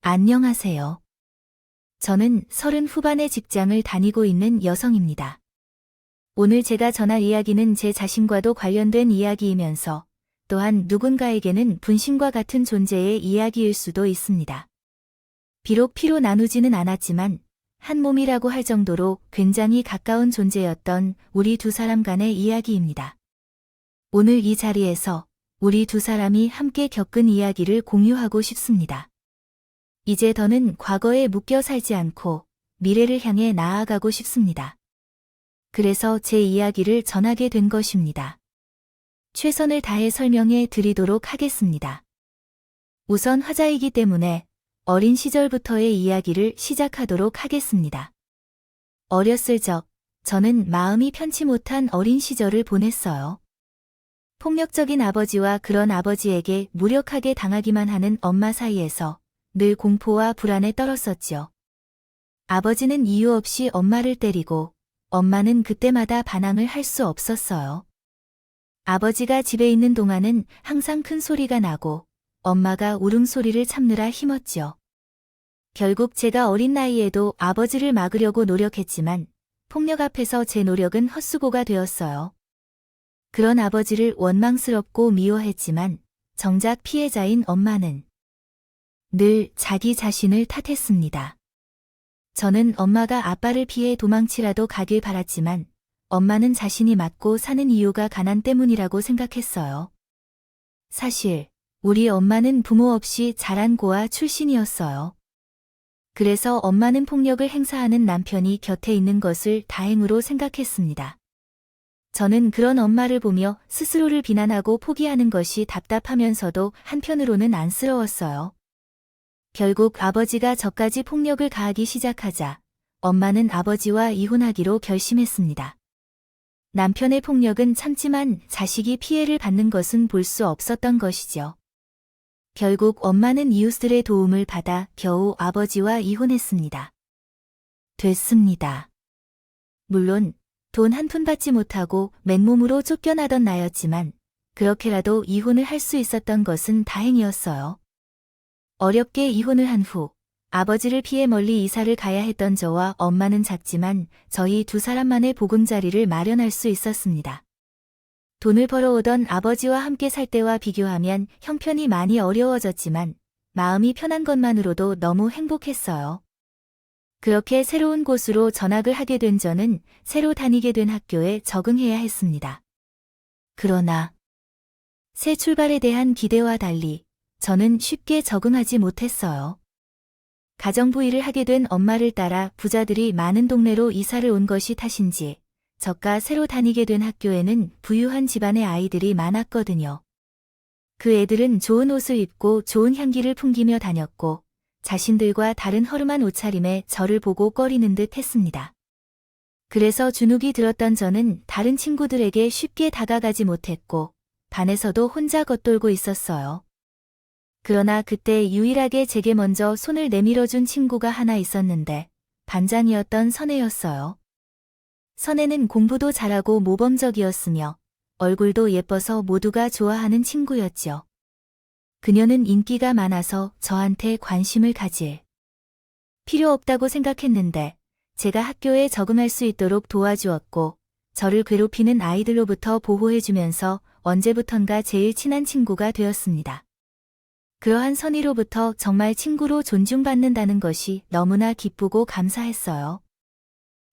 안녕하세요. 저는 30 후반의 직장을 다니고 있는 여성입니다. 오늘 제가 전할 이야기는 제 자신과도 관련된 이야기이면서 또한 누군가에게는 분신과 같은 존재의 이야기일 수도 있습니다. 비록 피로 나누지는 않았지만 한 몸이라고 할 정도로 굉장히 가까운 존재였던 우리 두 사람 간의 이야기입니다. 오늘 이 자리에서 우리 두 사람이 함께 겪은 이야기를 공유하고 싶습니다. 이제 더는 과거에 묶여 살지 않고 미래를 향해 나아가고 싶습니다. 그래서 제 이야기를 전하게 된 것입니다. 최선을 다해 설명해 드리도록 하겠습니다. 우선 화자이기 때문에 어린 시절부터의 이야기를 시작하도록 하겠습니다. 어렸을 적, 저는 마음이 편치 못한 어린 시절을 보냈어요. 폭력적인 아버지와 그런 아버지에게 무력하게 당하기만 하는 엄마 사이에서 늘 공포와 불안에 떨었었죠. 아버지는 이유 없이 엄마를 때리고 엄마는 그때마다 반항을 할 수 없었어요. 아버지가 집에 있는 동안은 항상 큰 소리가 나고 엄마가 울음소리를 참느라 힘었죠. 결국 제가 어린 나이에도 아버지를 막으려고 노력했지만 폭력 앞에서 제 노력은 헛수고가 되었어요. 그런 아버지를 원망스럽고 미워했지만 정작 피해자인 엄마는 늘 자기 자신을 탓했습니다. 저는 엄마가 아빠를 피해 도망치라도 가길 바랐지만 엄마는 자신이 맞고 사는 이유가 가난 때문이라고 생각했어요. 사실 우리 엄마는 부모 없이 자란 고아 출신이었어요. 그래서 엄마는 폭력을 행사하는 남편이 곁에 있는 것을 다행으로 생각했습니다. 저는 그런 엄마를 보며 스스로를 비난하고 포기하는 것이 답답하면서도 한편으로는 안쓰러웠어요. 결국 아버지가 저까지 폭력을 가하기 시작하자 엄마는 아버지와 이혼하기로 결심했습니다. 남편의 폭력은 참지만 자식이 피해를 받는 것은 볼 수 없었던 것이죠. 결국 엄마는 이웃들의 도움을 받아 겨우 아버지와 이혼했습니다. 됐습니다. 물론 돈 한 푼 받지 못하고 맨몸으로 쫓겨나던 나였지만 그렇게라도 이혼을 할 수 있었던 것은 다행이었어요. 어렵게 이혼을 한 후 아버지를 피해 멀리 이사를 가야 했던 저와 엄마는 작지만 저희 두 사람만의 보금자리를 마련할 수 있었습니다. 돈을 벌어오던 아버지와 함께 살 때와 비교하면 형편이 많이 어려워졌지만 마음이 편한 것만으로도 너무 행복했어요. 그렇게 새로운 곳으로 전학을 하게 된 저는 새로 다니게 된 학교에 적응해야 했습니다. 그러나 새 출발에 대한 기대와 달리 저는 쉽게 적응하지 못했어요. 가정부 일을 하게 된 엄마를 따라 부자들이 많은 동네로 이사를 온 것이 탓인지 저가 새로 다니게 된 학교에는 부유한 집안의 아이들이 많았거든요. 그 애들은 좋은 옷을 입고 좋은 향기를 풍기며 다녔고 자신들과 다른 허름한 옷차림에 저를 보고 꺼리는 듯 했습니다. 그래서 주눅이 들었던 저는 다른 친구들에게 쉽게 다가가지 못했고 반에서도 혼자 겉돌고 있었어요. 그러나 그때 유일하게 제게 먼저 손을 내밀어준 친구가 하나 있었는데 반장이었던 선혜였어요. 선혜는 공부도 잘하고 모범적이었으며 얼굴도 예뻐서 모두가 좋아하는 친구였죠. 그녀는 인기가 많아서 저한테 관심을 가질 필요 없다고 생각했는데 제가 학교에 적응할 수 있도록 도와주었고 저를 괴롭히는 아이들로부터 보호해주면서 언제부턴가 제일 친한 친구가 되었습니다. 그러한 선의로부터 정말 친구로 존중받는다는 것이 너무나 기쁘고 감사했어요.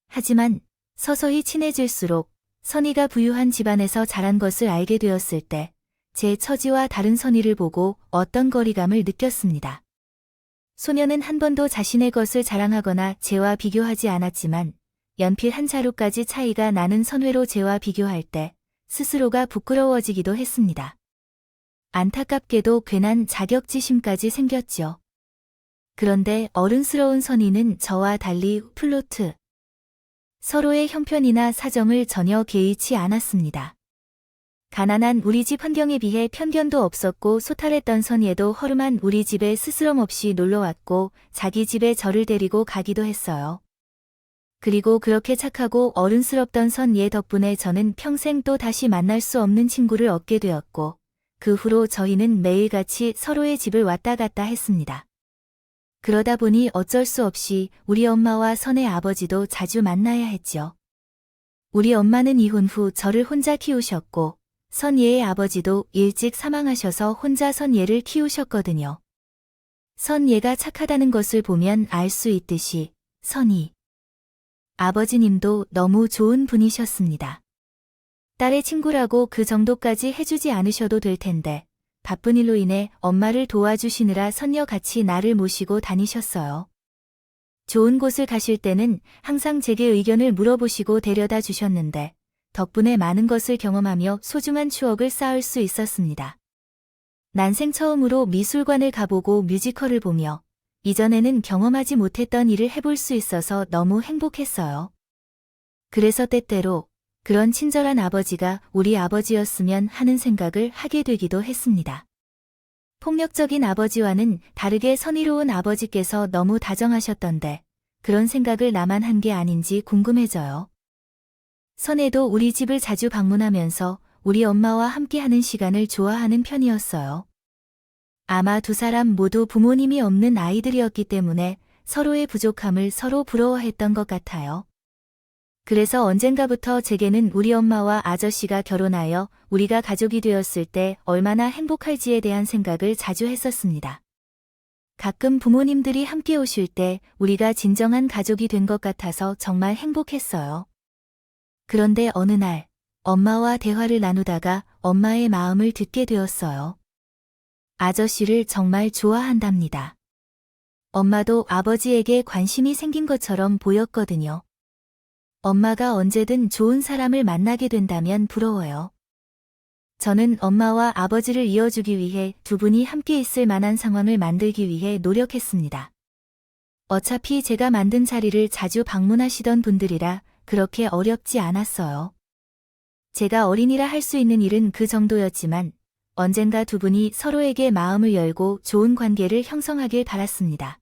하지만 서서히 친해질수록 선의가 부유한 집안에서 자란 것을 알게 되었을 때 제 처지와 다른 선의를 보고 어떤 거리감을 느꼈습니다. 소녀는 한 번도 자신의 것을 자랑하거나 제와 비교하지 않았지만 연필 한 자루까지 차이가 나는 선회로 제와 비교할 때 스스로가 부끄러워지기도 했습니다. 안타깝게도 괜한 자격지심까지 생겼죠. 그런데 어른스러운 선의는 저와 달리 플로트. 서로의 형편이나 사정을 전혀 개의치 않았습니다. 가난한 우리 집 환경에 비해 편견도 없었고 소탈했던 선의에도 허름한 우리 집에 스스럼 없이 놀러왔고 자기 집에 저를 데리고 가기도 했어요. 그리고 그렇게 착하고 어른스럽던 선예 덕분에 저는 평생 또 다시 만날 수 없는 친구를 얻게 되었고 그 후로 저희는 매일같이 서로의 집을 왔다 갔다 했습니다. 그러다 보니 어쩔 수 없이 우리 엄마와 선의 아버지도 자주 만나야 했죠. 우리 엄마는 이혼 후 저를 혼자 키우셨고 선예의 아버지도 일찍 사망하셔서 혼자 선예를 키우셨거든요. 선예가 착하다는 것을 보면 알 수 있듯이 선이 아버지님도 너무 좋은 분이셨습니다. 딸의 친구라고 그 정도까지 해주지 않으셔도 될 텐데 바쁜 일로 인해 엄마를 도와주시느라 선녀같이 나를 모시고 다니셨어요. 좋은 곳을 가실 때는 항상 제게 의견을 물어보시고 데려다 주셨는데 덕분에 많은 것을 경험하며 소중한 추억을 쌓을 수 있었습니다. 난생 처음으로 미술관을 가보고 뮤지컬을 보며 이전에는 경험하지 못했던 일을 해볼 수 있어서 너무 행복했어요. 그래서 때때로 그런 친절한 아버지가 우리 아버지였으면 하는 생각을 하게 되기도 했습니다. 폭력적인 아버지와는 다르게 선의로운 아버지께서 너무 다정하셨던데 그런 생각을 나만 한 게 아닌지 궁금해져요. 선혜도 우리 집을 자주 방문하면서 우리 엄마와 함께하는 시간을 좋아하는 편이었어요. 아마 두 사람 모두 부모님이 없는 아이들이었기 때문에 서로의 부족함을 서로 부러워했던 것 같아요. 그래서 언젠가부터 제게는 우리 엄마와 아저씨가 결혼하여 우리가 가족이 되었을 때 얼마나 행복할지에 대한 생각을 자주 했었습니다. 가끔 부모님들이 함께 오실 때 우리가 진정한 가족이 된 것 같아서 정말 행복했어요. 그런데 어느 날 엄마와 대화를 나누다가 엄마의 마음을 듣게 되었어요. 아저씨를 정말 좋아한답니다. 엄마도 아버지에게 관심이 생긴 것처럼 보였거든요. 엄마가 언제든 좋은 사람을 만나게 된다면 부러워요. 저는 엄마와 아버지를 이어주기 위해 두 분이 함께 있을 만한 상황을 만들기 위해 노력했습니다. 어차피 제가 만든 자리를 자주 방문하시던 분들이라 그렇게 어렵지 않았어요. 제가 어린이라 할 수 있는 일은 그 정도였지만 언젠가 두 분이 서로에게 마음을 열고 좋은 관계를 형성하길 바랐습니다.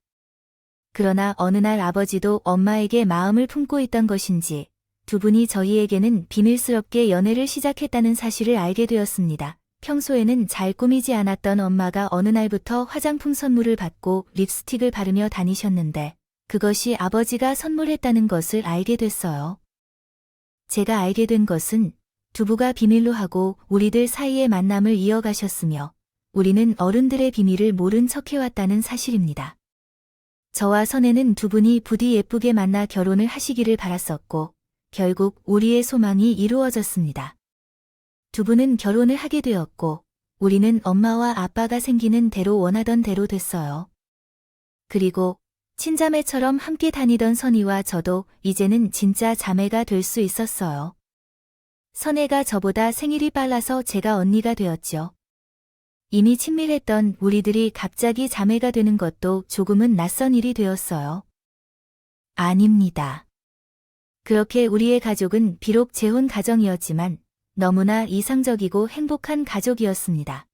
그러나 어느 날 아버지도 엄마에게 마음을 품고 있던 것인지 두 분이 저희에게는 비밀스럽게 연애를 시작했다는 사실을 알게 되었습니다. 평소에는 잘 꾸미지 않았던 엄마가 어느 날부터 화장품 선물을 받고 립스틱을 바르며 다니셨는데 그것이 아버지가 선물했다는 것을 알게 됐어요. 제가 알게 된 것은 두부가 비밀로 하고 우리들 사이의 만남을 이어가셨으며 우리는 어른들의 비밀을 모른 척해왔다는 사실입니다. 저와 선혜는 두 분이 부디 예쁘게 만나 결혼을 하시기를 바랐었고 결국 우리의 소망이 이루어졌습니다. 두 분은 결혼을 하게 되었고 우리는 엄마와 아빠가 생기는 대로 원하던 대로 됐어요. 그리고 친자매처럼 함께 다니던 선희와 저도 이제는 진짜 자매가 될 수 있었어요. 선혜가 저보다 생일이 빨라서 제가 언니가 되었죠. 이미 친밀했던 우리들이 갑자기 자매가 되는 것도 조금은 낯선 일이 되었어요. 아닙니다. 그렇게 우리의 가족은 비록 재혼 가정이었지만 너무나 이상적이고 행복한 가족이었습니다.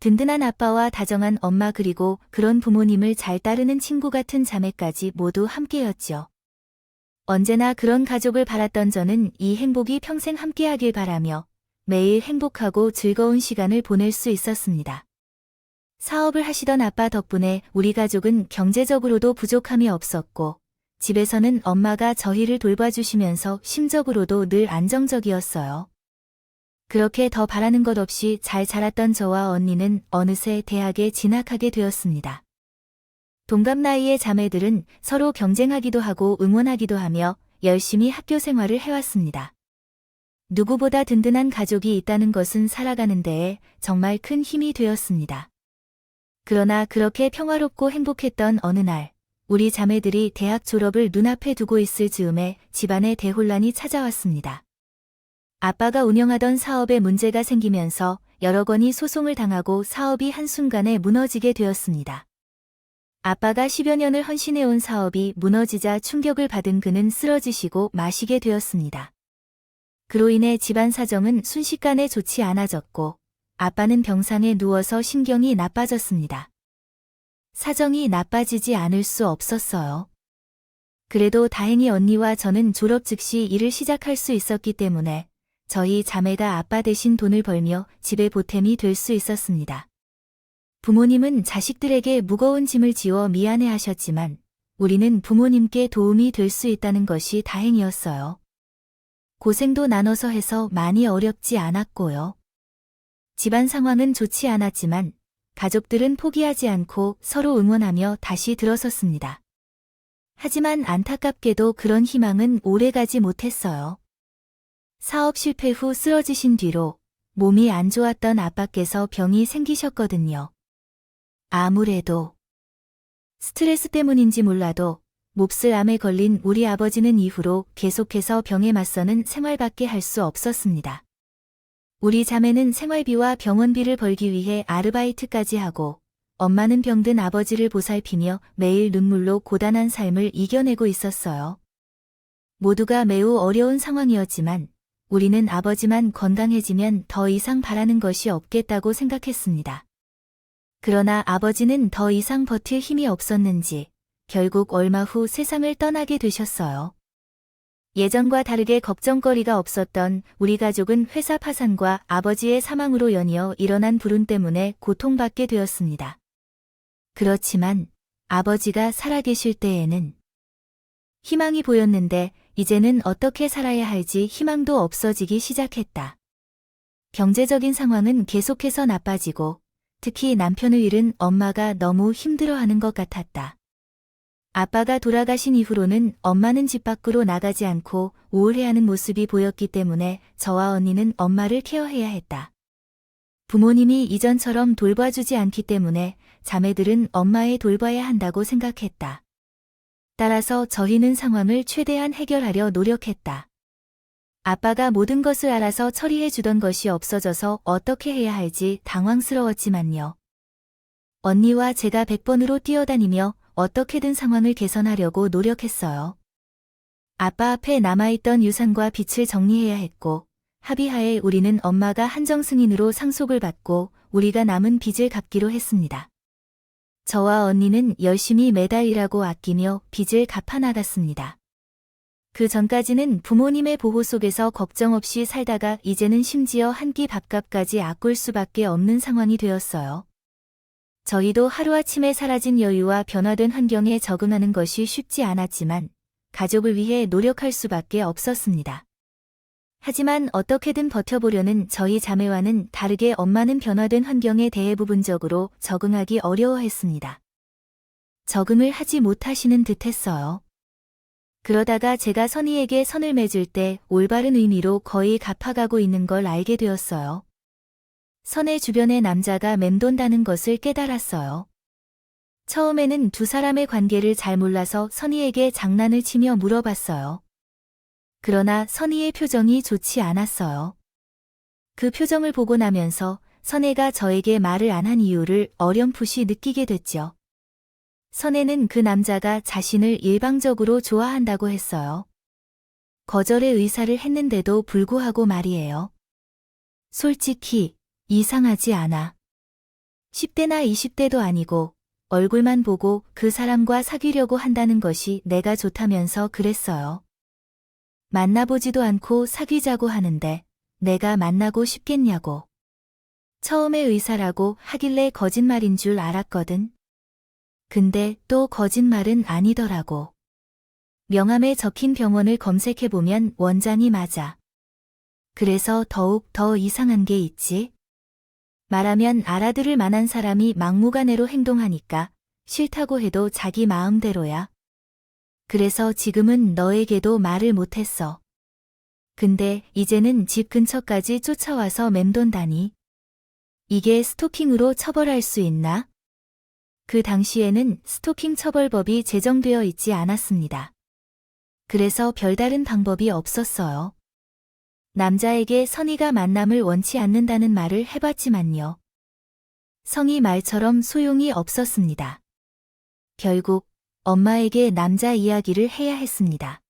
든든한 아빠와 다정한 엄마 그리고 그런 부모님을 잘 따르는 친구 같은 자매까지 모두 함께였죠. 언제나 그런 가족을 바랐던 저는 이 행복이 평생 함께하길 바라며 매일 행복하고 즐거운 시간을 보낼 수 있었습니다. 사업을 하시던 아빠 덕분에 우리 가족은 경제적으로도 부족함이 없었고 집에서는 엄마가 저희를 돌봐주시면서 심적으로도 늘 안정적이었어요. 그렇게 더 바라는 것 없이 잘 자랐던 저와 언니는 어느새 대학에 진학하게 되었습니다. 동갑 나이의 자매들은 서로 경쟁하기도 하고 응원하기도 하며 열심히 학교 생활을 해왔습니다. 누구보다 든든한 가족이 있다는 것은 살아가는 데에 정말 큰 힘이 되었습니다. 그러나 그렇게 평화롭고 행복했던 어느 날, 우리 자매들이 대학 졸업을 눈앞에 두고 있을 즈음에 집안에 대혼란이 찾아왔습니다. 아빠가 운영하던 사업에 문제가 생기면서 여러 건이 소송을 당하고 사업이 한순간에 무너지게 되었습니다. 아빠가 10여 년을 헌신해온 사업이 무너지자 충격을 받은 그는 쓰러지시고 마시게 되었습니다. 그로 인해 집안 사정은 순식간에 좋지 않아졌고 아빠는 병상에 누워서 신경이 나빠졌습니다. 사정이 나빠지지 않을 수 없었어요. 그래도 다행히 언니와 저는 졸업 즉시 일을 시작할 수 있었기 때문에 저희 자매가 아빠 대신 돈을 벌며 집의 보탬이 될 수 있었습니다. 부모님은 자식들에게 무거운 짐을 지워 미안해 하셨지만 우리는 부모님께 도움이 될 수 있다는 것이 다행이었어요. 고생도 나눠서 해서 많이 어렵지 않았고요. 집안 상황은 좋지 않았지만 가족들은 포기하지 않고 서로 응원하며 다시 들어섰습니다. 하지만 안타깝게도 그런 희망은 오래가지 못했어요. 사업 실패 후 쓰러지신 뒤로 몸이 안 좋았던 아빠께서 병이 생기셨거든요. 아무래도 스트레스 때문인지 몰라도 몹쓸 암에 걸린 우리 아버지는 이후로 계속해서 병에 맞서는 생활밖에 할 수 없었습니다. 우리 자매는 생활비와 병원비를 벌기 위해 아르바이트까지 하고 엄마는 병든 아버지를 보살피며 매일 눈물로 고단한 삶을 이겨내고 있었어요. 모두가 매우 어려운 상황이었지만 우리는 아버지만 건강해지면 더 이상 바라는 것이 없겠다고 생각했습니다. 그러나 아버지는 더 이상 버틸 힘이 없었는지 결국 얼마 후 세상을 떠나게 되셨어요. 예전과 다르게 걱정거리가 없었던 우리 가족은 회사 파산과 아버지의 사망으로 연이어 일어난 불운 때문에 고통받게 되었습니다. 그렇지만 아버지가 살아계실 때에는 희망이 보였는데 이제는 어떻게 살아야 할지 희망도 없어지기 시작했다. 경제적인 상황은 계속해서 나빠지고 특히 남편을 잃은 엄마가 너무 힘들어하는 것 같았다. 아빠가 돌아가신 이후로는 엄마는 집 밖으로 나가지 않고 우울해하는 모습이 보였기 때문에 저와 언니는 엄마를 케어해야 했다. 부모님이 이전처럼 돌봐주지 않기 때문에 자매들은 엄마에 돌봐야 한다고 생각했다. 따라서 저희는 상황을 최대한 해결하려 노력했다. 아빠가 모든 것을 알아서 처리해 주던 것이 없어져서 어떻게 해야 할지 당황스러웠지만요. 언니와 제가 100번으로 뛰어다니며 어떻게든 상황을 개선하려고 노력했어요. 아빠 앞에 남아있던 유산과 빚을 정리해야 했고 합의하에 우리는 엄마가 한정 승인으로 상속을 받고 우리가 남은 빚을 갚기로 했습니다. 저와 언니는 열심히 매달 일하고 아끼며 빚을 갚아나갔습니다. 그 전까지는 부모님의 보호 속에서 걱정 없이 살다가 이제는 심지어 한 끼 밥값까지 아낄 수밖에 없는 상황이 되었어요. 저희도 하루아침에 사라진 여유와 변화된 환경에 적응하는 것이 쉽지 않았지만 가족을 위해 노력할 수밖에 없었습니다. 하지만 어떻게든 버텨보려는 저희 자매와는 다르게 엄마는 변화된 환경에 대해 부분적으로 적응하기 어려워했습니다. 적응을 하지 못하시는 듯했어요. 그러다가 제가 선희에게 선을 맺을 때 올바른 의미로 거의 갚아가고 있는 걸 알게 되었어요. 선의 주변에 남자가 맴돈다는 것을 깨달았어요. 처음에는 두 사람의 관계를 잘 몰라서 선희에게 장난을 치며 물어봤어요. 그러나 선희의 표정이 좋지 않았어요. 그 표정을 보고 나면서 선혜가 저에게 말을 안 한 이유를 어렴풋이 느끼게 됐죠. 선혜는 그 남자가 자신을 일방적으로 좋아한다고 했어요. 거절의 의사를 했는데도 불구하고 말이에요. 솔직히 이상하지 않아. 10대나 20대도 아니고 얼굴만 보고 그 사람과 사귀려고 한다는 것이 내가 좋다면서 그랬어요. 만나보지도 않고 사귀자고 하는데 내가 만나고 싶겠냐고. 처음에 의사라고 하길래 거짓말인 줄 알았거든. 근데 또 거짓말은 아니더라고. 명함에 적힌 병원을 검색해보면 원장이 맞아. 그래서 더욱 더 이상한 게 있지. 말하면 알아들을 만한 사람이 막무가내로 행동하니까 싫다고 해도 자기 마음대로야. 그래서 지금은 너에게도 말을 못했어. 근데 이제는 집 근처까지 쫓아와서 맴돈다니. 이게 스토킹으로 처벌할 수 있나? 그 당시에는 스토킹 처벌법이 제정되어 있지 않았습니다. 그래서 별다른 방법이 없었어요. 남자에게 선희가 만남을 원치 않는다는 말을 해봤지만요. 성희 말처럼 소용이 없었습니다. 결국 엄마에게 남자 이야기를 해야 했습니다.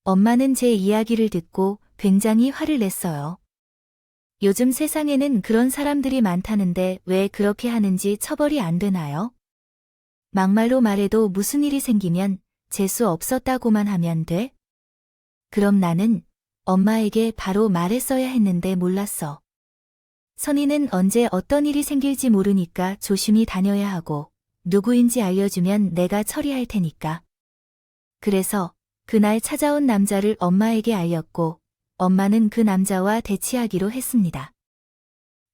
엄마는 제 이야기를 듣고 굉장히 화를 냈어요. 요즘 세상에는 그런 사람들이 많다는데 왜 그렇게 하는지 처벌이 안 되나요? 막말로 말해도 무슨 일이 생기면 재수 없었다고만 하면 돼? 그럼 나는 엄마에게 바로 말했어야 했는데 몰랐어. 선의는 언제 어떤 일이 생길지 모르니까 조심히 다녀야 하고 누구인지 알려주면 내가 처리할 테니까. 그래서 그날 찾아온 남자를 엄마에게 알렸고 엄마는 그 남자와 대치하기로 했습니다.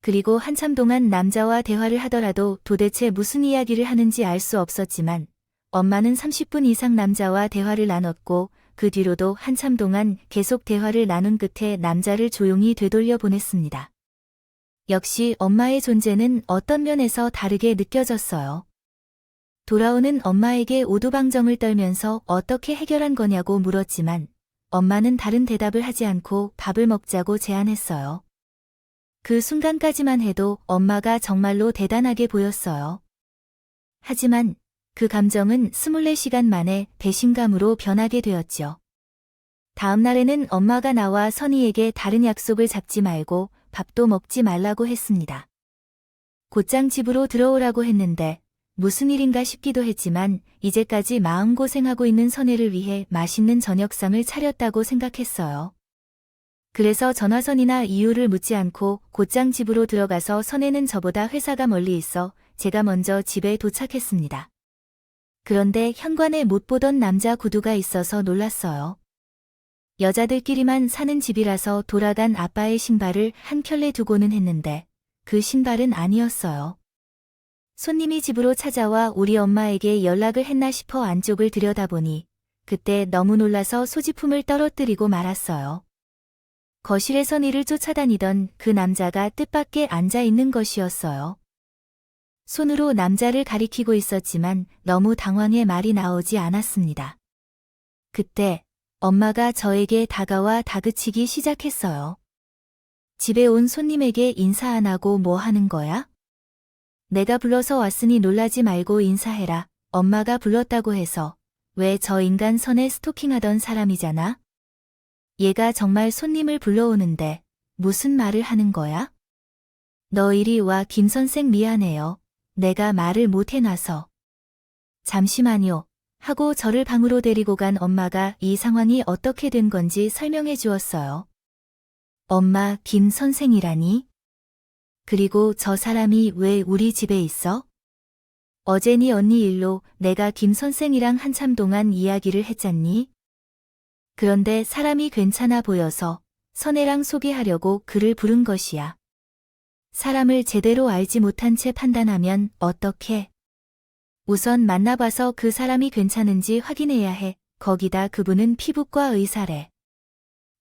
그리고 한참 동안 남자와 대화를 하더라도 도대체 무슨 이야기를 하는지 알 수 없었지만 엄마는 30분 이상 남자와 대화를 나눴고 그 뒤로도 한참 동안 계속 대화를 나눈 끝에 남자를 조용히 되돌려 보냈습니다. 역시 엄마의 존재는 어떤 면에서 다르게 느껴졌어요. 돌아오는 엄마에게 오두방정을 떨면서 어떻게 해결한 거냐고 물었지만 엄마는 다른 대답을 하지 않고 밥을 먹자고 제안했어요. 그 순간까지만 해도 엄마가 정말로 대단하게 보였어요. 하지만 그 감정은 24시간 만에 배신감으로 변하게 되었죠. 다음 날에는 엄마가 나와 선희에게 다른 약속을 잡지 말고 밥도 먹지 말라고 했습니다. 곧장 집으로 들어오라고 했는데 무슨 일인가 싶기도 했지만 이제까지 마음고생하고 있는 선혜를 위해 맛있는 저녁상을 차렸다고 생각했어요. 그래서 전화선이나 이유를 묻지 않고 곧장 집으로 들어가서 선혜는 저보다 회사가 멀리 있어 제가 먼저 집에 도착했습니다. 그런데 현관에 못 보던 남자 구두가 있어서 놀랐어요. 여자들끼리만 사는 집이라서 돌아간 아빠의 신발을 한 켤레 두고는 했는데 그 신발은 아니었어요. 손님이 집으로 찾아와 우리 엄마에게 연락을 했나 싶어 안쪽을 들여다보니 그때 너무 놀라서 소지품을 떨어뜨리고 말았어요. 거실에 선희를 쫓아다니던 그 남자가 뜻밖의 앉아 있는 것이었어요. 손으로 남자를 가리키고 있었지만 너무 당황해 말이 나오지 않았습니다. 그때 엄마가 저에게 다가와 다그치기 시작했어요. 집에 온 손님에게 인사 안 하고 뭐 하는 거야? 내가 불러서 왔으니 놀라지 말고 인사해라. 엄마가 불렀다고 해서. 왜 저 인간 선에 스토킹하던 사람이잖아? 얘가 정말 손님을 불러오는데 무슨 말을 하는 거야? 너 이리 와. 김 선생 미안해요. 내가 말을 못 해놔서. 잠시만요. 하고 저를 방으로 데리고 간 엄마가 이 상황이 어떻게 된 건지 설명해 주었어요. 엄마, 김 선생이라니? 그리고 저 사람이 왜 우리 집에 있어? 어제 네 언니 일로 내가 김 선생이랑 한참 동안 이야기를 했잖니? 그런데 사람이 괜찮아 보여서 선혜랑 소개하려고 그를 부른 것이야. 사람을 제대로 알지 못한 채 판단하면 어떡해? 우선 만나봐서 그 사람이 괜찮은지 확인해야 해. 거기다 그분은 피부과 의사래.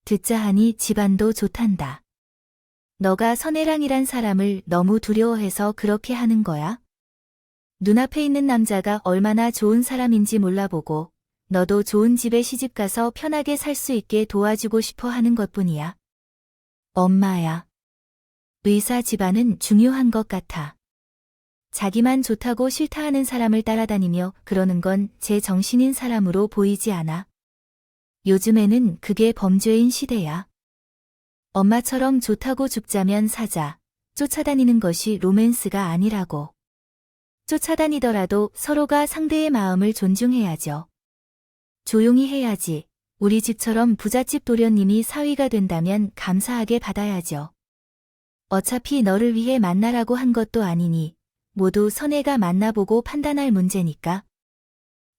듣자 하니 집안도 좋단다. 너가 선혜랑이란 사람을 너무 두려워해서 그렇게 하는 거야? 눈앞에 있는 남자가 얼마나 좋은 사람인지 몰라보고 너도 좋은 집에 시집가서 편하게 살 수 있게 도와주고 싶어 하는 것뿐이야. 엄마야. 의사 집안은 중요한 것 같아. 자기만 좋다고 싫다 하는 사람을 따라다니며 그러는 건 제 정신인 사람으로 보이지 않아. 요즘에는 그게 범죄인 시대야. 엄마처럼 좋다고 죽자면 사자. 쫓아다니는 것이 로맨스가 아니라고. 쫓아다니더라도 서로가 상대의 마음을 존중해야죠. 조용히 해야지. 우리 집처럼 부잣집 도련님이 사위가 된다면 감사하게 받아야죠. 어차피 너를 위해 만나라고 한 것도 아니니 모두 선혜가 만나보고 판단할 문제니까.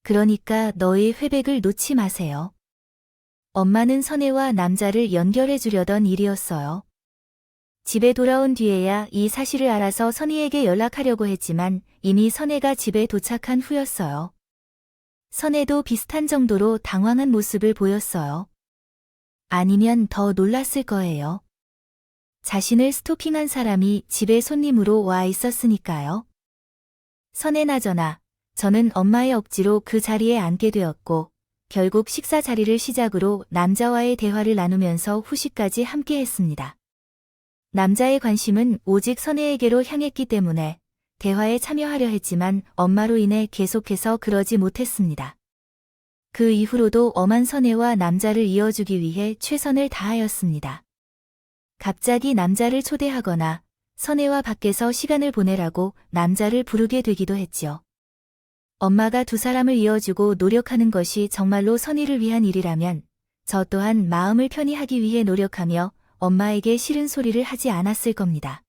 그러니까 너의 회백을 놓지 마세요. 엄마는 선혜와 남자를 연결해 주려던 일이었어요. 집에 돌아온 뒤에야 이 사실을 알아서 선희에게 연락하려고 했지만 이미 선혜가 집에 도착한 후였어요. 선혜도 비슷한 정도로 당황한 모습을 보였어요. 아니면 더 놀랐을 거예요. 자신을 스토킹한 사람이 집에 손님으로 와 있었으니까요. 선혜나저나 저는 엄마의 억지로 그 자리에 앉게 되었고 결국 식사 자리를 시작으로 남자와의 대화를 나누면서 후식까지 함께 했습니다. 남자의 관심은 오직 선혜에게로 향했기 때문에 대화에 참여하려 했지만 엄마로 인해 계속해서 그러지 못했습니다. 그 이후로도 엄한 선혜와 남자를 이어주기 위해 최선을 다하였습니다. 갑자기 남자를 초대하거나 선혜와 밖에서 시간을 보내라고 남자를 부르게 되기도 했지요. 엄마가 두 사람을 이어주고 노력하는 것이 정말로 선희를 위한 일이라면 저 또한 마음을 편히 하기 위해 노력하며 엄마에게 싫은 소리를 하지 않았을 겁니다.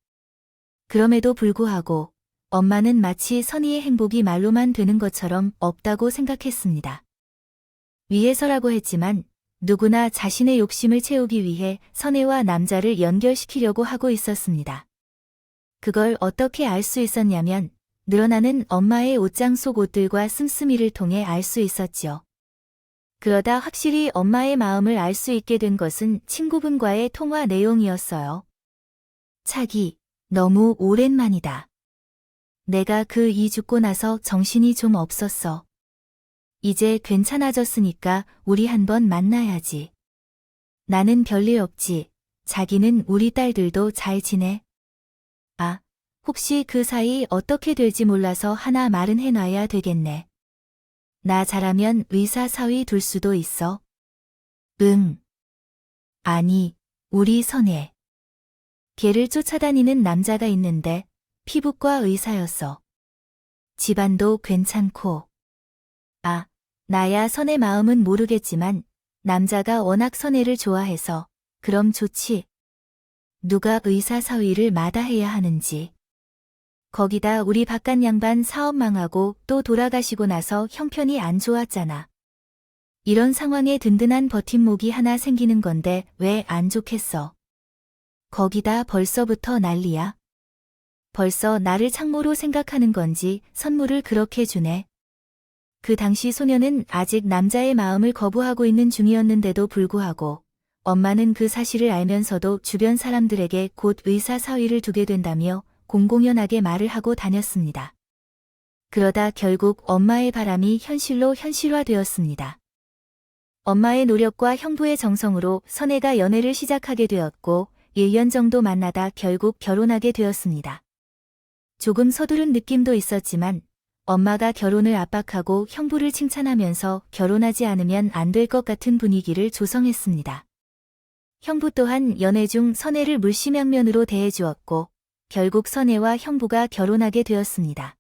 그럼에도 불구하고 엄마는 마치 선희의 행복이 말로만 되는 것처럼 없다고 생각했습니다. 위해서라고 했지만 누구나 자신의 욕심을 채우기 위해 선혜와 남자를 연결시키려고 하고 있었습니다. 그걸 어떻게 알 수 있었냐면 늘어나는 엄마의 옷장 속 옷들과 씀씀이를 통해 알 수 있었지요. 그러다 확실히 엄마의 마음을 알 수 있게 된 것은 친구분과의 통화 내용이었어요. 차기, 너무 오랜만이다. 내가 그 이 죽고 나서 정신이 좀 없었어. 이제 괜찮아졌으니까 우리 한번 만나야지. 나는 별일 없지. 자기는 우리 딸들도 잘 지내. 아, 혹시 그 사이 어떻게 될지 몰라서 하나 말은 해놔야 되겠네. 나 잘하면 의사 사위 둘 수도 있어. 응. 아니, 우리 선혜. 걔를 쫓아다니는 남자가 있는데 피부과 의사였어. 집안도 괜찮고. 아, 나야 선혜 마음은 모르겠지만 남자가 워낙 선혜를 좋아해서 그럼 좋지. 누가 의사 사위를 마다해야 하는지. 거기다 우리 바깥 양반 사업 망하고 또 돌아가시고 나서 형편이 안 좋았잖아. 이런 상황에 든든한 버팀목이 하나 생기는 건데 왜 안 좋겠어. 거기다 벌써부터 난리야. 벌써 나를 창모로 생각하는 건지 선물을 그렇게 주네. 그 당시 소녀는 아직 남자의 마음을 거부하고 있는 중이었는데도 불구하고 엄마는 그 사실을 알면서도 주변 사람들에게 곧 의사 사위를 두게 된다며 공공연하게 말을 하고 다녔습니다. 그러다 결국 엄마의 바람이 현실로 현실화되었습니다. 엄마의 노력과 형부의 정성으로 선혜가 연애를 시작하게 되었고 1년 정도 만나다 결국 결혼하게 되었습니다. 조금 서두른 느낌도 있었지만 엄마가 결혼을 압박하고 형부를 칭찬하면서 결혼하지 않으면 안 될 것 같은 분위기를 조성했습니다. 형부 또한 연애 중 선혜를 물심양면으로 대해주었고 결국 선혜와 형부가 결혼하게 되었습니다.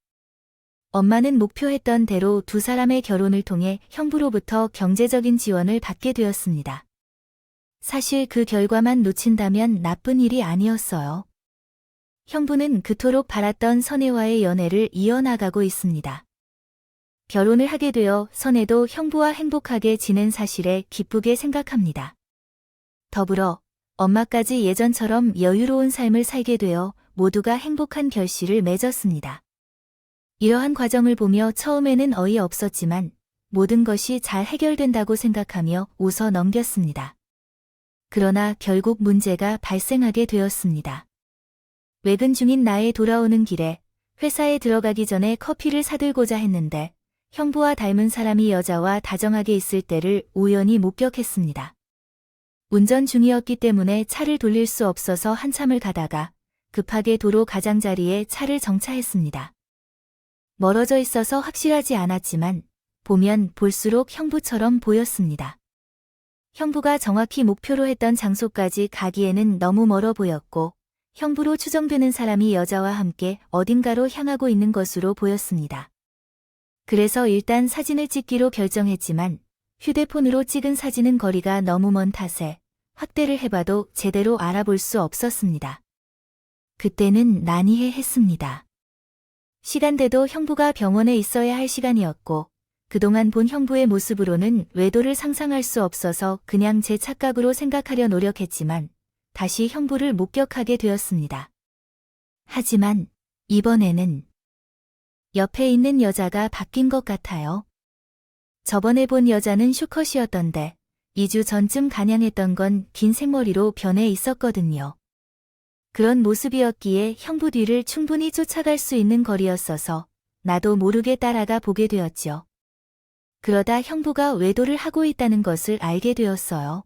엄마는 목표했던 대로 두 사람의 결혼을 통해 형부로부터 경제적인 지원을 받게 되었습니다. 사실 그 결과만 놓친다면 나쁜 일이 아니었어요. 형부는 그토록 바랐던 선혜와의 연애를 이어나가고 있습니다. 결혼을 하게 되어 선혜도 형부와 행복하게 지낸 사실에 기쁘게 생각합니다. 더불어 엄마까지 예전처럼 여유로운 삶을 살게 되어 모두가 행복한 결실을 맺었습니다. 이러한 과정을 보며 처음에는 어이없었지만 모든 것이 잘 해결된다고 생각하며 웃어 넘겼습니다. 그러나 결국 문제가 발생하게 되었습니다. 외근 중인 나의 돌아오는 길에 회사에 들어가기 전에 커피를 사들고자 했는데 형부와 닮은 사람이 여자와 다정하게 있을 때를 우연히 목격했습니다. 운전 중이었기 때문에 차를 돌릴 수 없어서 한참을 가다가 급하게 도로 가장자리에 차를 정차했습니다. 멀어져 있어서 확실하지 않았지만 보면 볼수록 형부처럼 보였습니다. 형부가 정확히 목표로 했던 장소까지 가기에는 너무 멀어 보였고 형부로 추정되는 사람이 여자와 함께 어딘가로 향하고 있는 것으로 보였습니다. 그래서 일단 사진을 찍기로 결정했지만 휴대폰으로 찍은 사진은 거리가 너무 먼 탓에 확대를 해봐도 제대로 알아볼 수 없었습니다. 그때는 난이해했습니다. 시간대도 형부가 병원에 있어야 할 시간이었고 그동안 본 형부의 모습으로는 외도를 상상할 수 없어서 그냥 제 착각으로 생각하려 노력했지만 다시 형부를 목격하게 되었습니다. 하지만 이번에는 옆에 있는 여자가 바뀐 것 같아요. 저번에 본 여자는 슈컷이었던데 2주 전쯤 간양했던 건 긴 생머리로 변해 있었거든요. 그런 모습이었기에 형부 뒤를 충분히 쫓아갈 수 있는 거리였어서 나도 모르게 따라가 보게 되었죠. 그러다 형부가 외도를 하고 있다는 것을 알게 되었어요.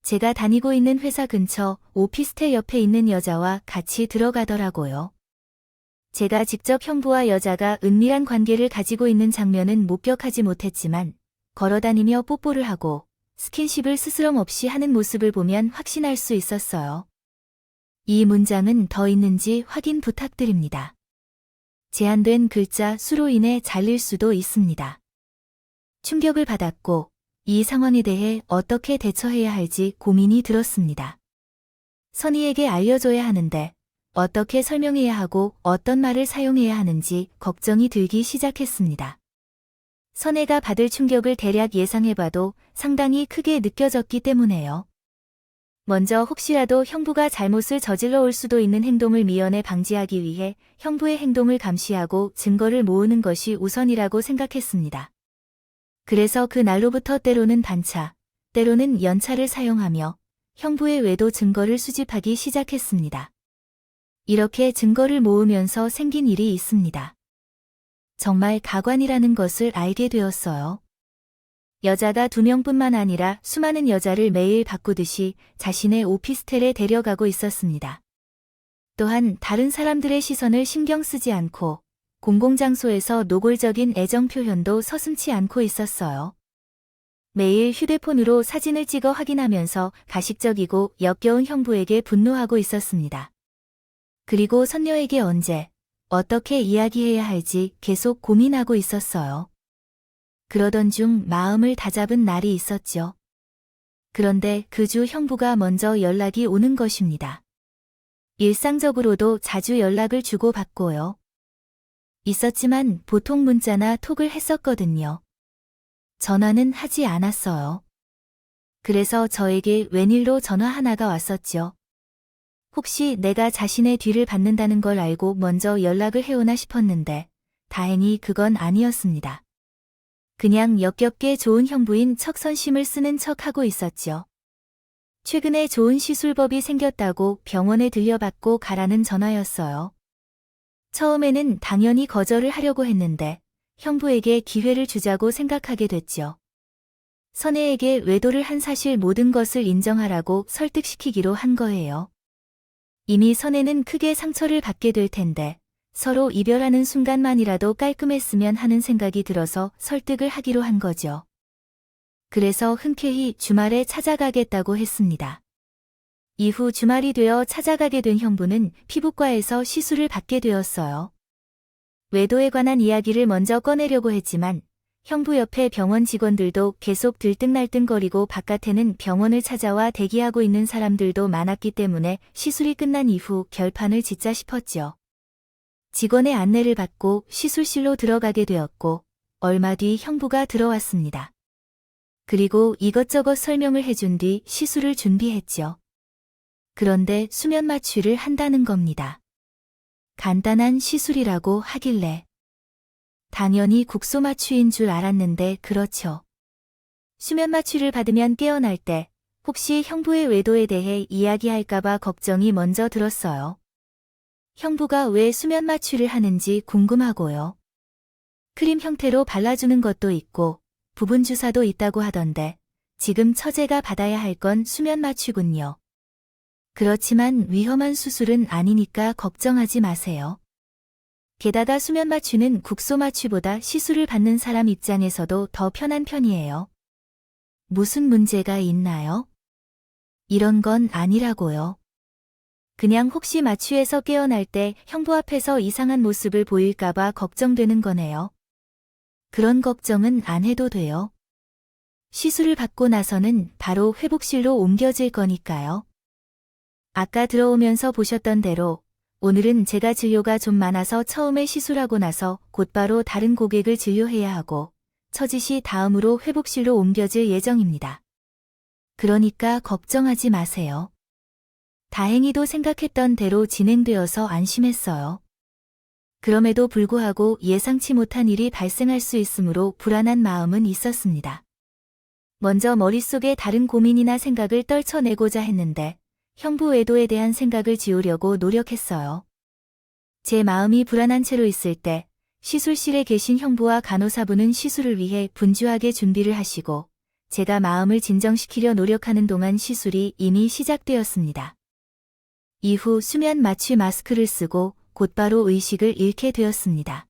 제가 다니고 있는 회사 근처 오피스텔 옆에 있는 여자와 같이 들어가더라고요. 제가 직접 형부와 여자가 은밀한 관계를 가지고 있는 장면은 목격하지 못했지만 걸어다니며 뽀뽀를 하고 스킨십을 스스럼 없이 하는 모습을 보면 확신할 수 있었어요. 이 문장은 더 있는지 확인 부탁드립니다. 제한된 글자 수로 인해 잘릴 수도 있습니다. 충격을 받았고 이 상황에 대해 어떻게 대처해야 할지 고민이 들었습니다. 선희에게 알려줘야 하는데 어떻게 설명해야 하고 어떤 말을 사용해야 하는지 걱정이 들기 시작했습니다. 선혜가 받을 충격을 대략 예상해봐도 상당히 크게 느껴졌기 때문에요. 먼저 혹시라도 형부가 잘못을 저질러 올 수도 있는 행동을 미연에 방지하기 위해 형부의 행동을 감시하고 증거를 모으는 것이 우선이라고 생각했습니다. 그래서 그 날로부터 때로는 반차, 때로는 연차를 사용하며 형부의 외도 증거를 수집하기 시작했습니다. 이렇게 증거를 모으면서 생긴 일이 있습니다. 정말 가관이라는 것을 알게 되었어요. 여자가 2명뿐만 아니라 수많은 여자를 매일 바꾸듯이 자신의 오피스텔에 데려가고 있었습니다. 또한 다른 사람들의 시선을 신경 쓰지 않고 공공장소에서 노골적인 애정 표현도 서슴지 않고 있었어요. 매일 휴대폰으로 사진을 찍어 확인하면서 가식적이고 역겨운 형부에게 분노하고 있었습니다. 그리고 선녀에게 언제, 어떻게 이야기해야 할지 계속 고민하고 있었어요. 그러던 중 마음을 다잡은 날이 있었죠. 그런데 그 주 형부가 먼저 연락이 오는 것입니다. 일상적으로도 자주 연락을 주고받고요. 있었지만 보통 문자나 톡을 했었거든요. 전화는 하지 않았어요. 그래서 저에게 웬일로 전화 하나가 왔었죠. 혹시 내가 자신의 뒤를 받는다는 걸 알고 먼저 연락을 해오나 싶었는데 다행히 그건 아니었습니다. 그냥 역겹게 좋은 형부인 척 선심을 쓰는 척하고 있었죠. 최근에 좋은 시술법이 생겼다고 병원에 들려받고 가라는 전화였어요. 처음에는 당연히 거절을 하려고 했는데 형부에게 기회를 주자고 생각하게 됐죠. 선혜에게 외도를 한 사실 모든 것을 인정하라고 설득시키기로 한 거예요. 이미 선혜는 크게 상처를 받게 될 텐데 서로 이별하는 순간만이라도 깔끔했으면 하는 생각이 들어서 설득을 하기로 한 거죠. 그래서 흔쾌히 주말에 찾아가겠다고 했습니다. 이후 주말이 되어 찾아가게 된 형부는 피부과에서 시술을 받게 되었어요. 외도에 관한 이야기를 먼저 꺼내려고 했지만 형부 옆에 병원 직원들도 계속 들뜬날뜬거리고 바깥에는 병원을 찾아와 대기하고 있는 사람들도 많았기 때문에 시술이 끝난 이후 결판을 짓자 싶었죠. 직원의 안내를 받고 시술실로 들어가게 되었고 얼마 뒤 형부가 들어왔습니다. 그리고 이것저것 설명을 해준 뒤 시술을 준비했죠. 그런데 수면 마취를 한다는 겁니다. 간단한 시술이라고 하길래 당연히 국소 마취인 줄 알았는데 그렇죠. 수면 마취를 받으면 깨어날 때 혹시 형부의 외도에 대해 이야기할까봐 걱정이 먼저 들었어요. 형부가 왜 수면 마취를 하는지 궁금하고요. 크림 형태로 발라주는 것도 있고 부분 주사도 있다고 하던데 지금 처제가 받아야 할 건 수면 마취군요. 그렇지만 위험한 수술은 아니니까 걱정하지 마세요. 게다가 수면 마취는 국소 마취보다 시술을 받는 사람 입장에서도 더 편한 편이에요. 무슨 문제가 있나요? 이런 건 아니라고요. 그냥 혹시 마취에서 깨어날 때 형부 앞에서 이상한 모습을 보일까봐 걱정되는 거네요. 그런 걱정은 안 해도 돼요. 시술을 받고 나서는 바로 회복실로 옮겨질 거니까요. 아까 들어오면서 보셨던 대로 오늘은 제가 진료가 좀 많아서 처음에 시술하고 나서 곧바로 다른 고객을 진료해야 하고 처지시 다음으로 회복실로 옮겨질 예정입니다. 그러니까 걱정하지 마세요. 다행히도 생각했던 대로 진행되어서 안심했어요. 그럼에도 불구하고 예상치 못한 일이 발생할 수 있으므로 불안한 마음은 있었습니다. 먼저 머릿속에 다른 고민이나 생각을 떨쳐내고자 했는데 형부 외도에 대한 생각을 지우려고 노력했어요. 제 마음이 불안한 채로 있을 때 시술실에 계신 형부와 간호사분은 시술을 위해 분주하게 준비를 하시고 제가 마음을 진정시키려 노력하는 동안 시술이 이미 시작되었습니다. 이후 수면 마취 마스크를 쓰고 곧바로 의식을 잃게 되었습니다.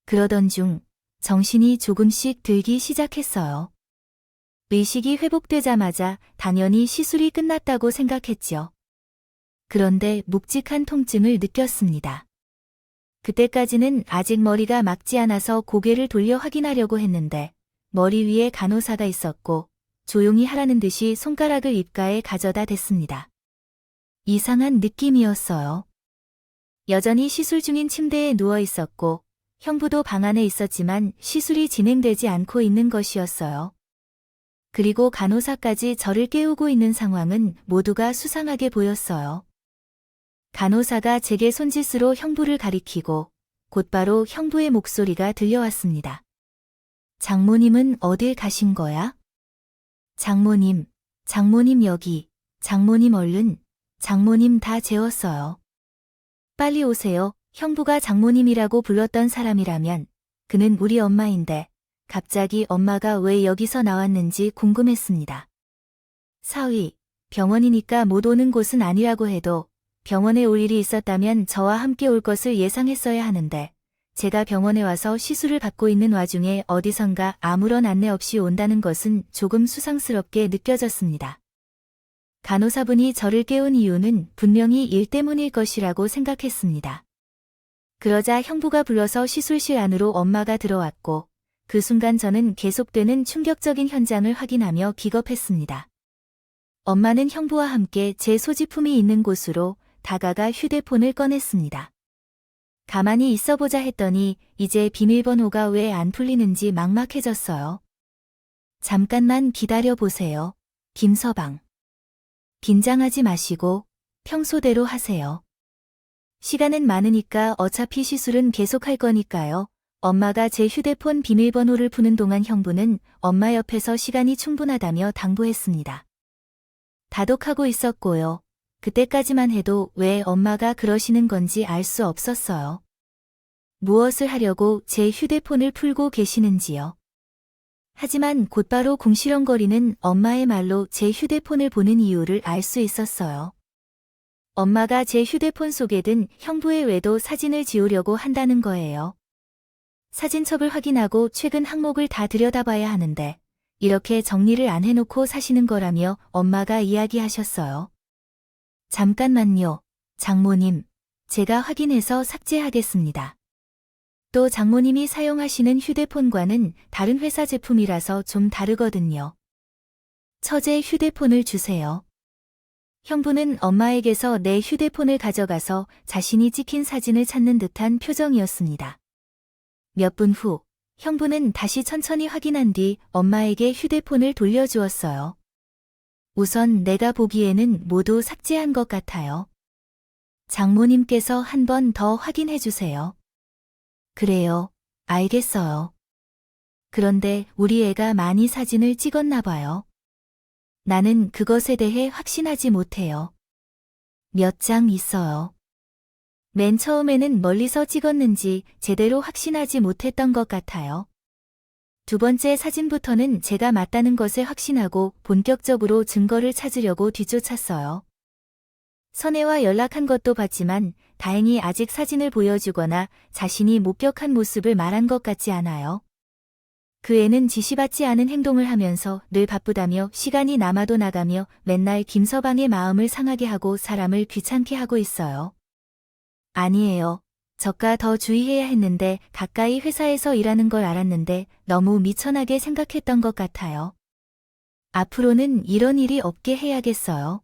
그러던 중 정신이 조금씩 들기 시작했어요. 의식이 회복되자마자 당연히 시술이 끝났다고 생각했죠. 그런데 묵직한 통증을 느꼈습니다. 그때까지는 아직 머리가 막지 않아서 고개를 돌려 확인하려고 했는데 머리 위에 간호사가 있었고 조용히 하라는 듯이 손가락을 입가에 가져다 댔습니다. 이상한 느낌이었어요. 여전히 시술 중인 침대에 누워 있었고 형부도 방 안에 있었지만 시술이 진행되지 않고 있는 것이었어요. 그리고 간호사까지 저를 깨우고 있는 상황은 모두가 수상하게 보였어요. 간호사가 제게 손짓으로 형부를 가리키고 곧바로 형부의 목소리가 들려왔습니다. 장모님은 어딜 가신 거야? 장모님, 장모님 여기, 장모님 얼른, 장모님 다 재웠어요. 빨리 오세요. 형부가 장모님이라고 불렀던 사람이라면 그는 우리 엄마인데 갑자기 엄마가 왜 여기서 나왔는지 궁금했습니다. 사위, 병원이니까 못 오는 곳은 아니라고 해도 병원에 올 일이 있었다면 저와 함께 올 것을 예상했어야 하는데 제가 병원에 와서 시술을 받고 있는 와중에 어디선가 아무런 안내 없이 온다는 것은 조금 수상스럽게 느껴졌습니다. 간호사분이 저를 깨운 이유는 분명히 일 때문일 것이라고 생각했습니다. 그러자 형부가 불러서 시술실 안으로 엄마가 들어왔고 그 순간 저는 계속되는 충격적인 현장을 확인하며 기겁했습니다. 엄마는 형부와 함께 제 소지품이 있는 곳으로 다가가 휴대폰을 꺼냈습니다. 가만히 있어보자 했더니 이제 비밀번호가 왜 안 풀리는지 막막해졌어요. 잠깐만 기다려보세요. 김서방. 긴장하지 마시고 평소대로 하세요. 시간은 많으니까 어차피 시술은 계속할 거니까요. 엄마가 제 휴대폰 비밀번호를 푸는 동안 형부는 엄마 옆에서 시간이 충분하다며 당부했습니다. 다독하고 있었고요. 그때까지만 해도 왜 엄마가 그러시는 건지 알 수 없었어요. 무엇을 하려고 제 휴대폰을 풀고 계시는지요. 하지만 곧바로 궁시렁거리는 엄마의 말로 제 휴대폰을 보는 이유를 알 수 있었어요. 엄마가 제 휴대폰 속에 든 형부의 외도 사진을 지우려고 한다는 거예요. 사진첩을 확인하고 최근 항목을 다 들여다봐야 하는데 이렇게 정리를 안 해놓고 사시는 거라며 엄마가 이야기하셨어요. 잠깐만요, 장모님. 제가 확인해서 삭제하겠습니다. 또 장모님이 사용하시는 휴대폰과는 다른 회사 제품이라서 좀 다르거든요. 처제 휴대폰을 주세요. 형부는 엄마에게서 내 휴대폰을 가져가서 자신이 찍힌 사진을 찾는 듯한 표정이었습니다. 몇 분 후, 형부는 다시 천천히 확인한 뒤 엄마에게 휴대폰을 돌려주었어요. 우선 내가 보기에는 모두 삭제한 것 같아요. 장모님께서 한 번 더 확인해 주세요. 그래요, 알겠어요. 그런데 우리 애가 많이 사진을 찍었나 봐요. 나는 그것에 대해 확신하지 못해요. 몇 장 있어요. 맨 처음에는 멀리서 찍었는지 제대로 확신하지 못했던 것 같아요. 두 번째 사진부터는 제가 맞다는 것에 확신하고 본격적으로 증거를 찾으려고 뒤쫓았어요. 선혜와 연락한 것도 봤지만 다행히 아직 사진을 보여주거나 자신이 목격한 모습을 말한 것 같지 않아요. 그 애는 지시받지 않은 행동을 하면서 늘 바쁘다며 시간이 남아도 나가며 맨날 김서방의 마음을 상하게 하고 사람을 귀찮게 하고 있어요. 아니에요. 저가 더 주의해야 했는데 가까이 회사에서 일하는 걸 알았는데 너무 미천하게 생각했던 것 같아요. 앞으로는 이런 일이 없게 해야겠어요.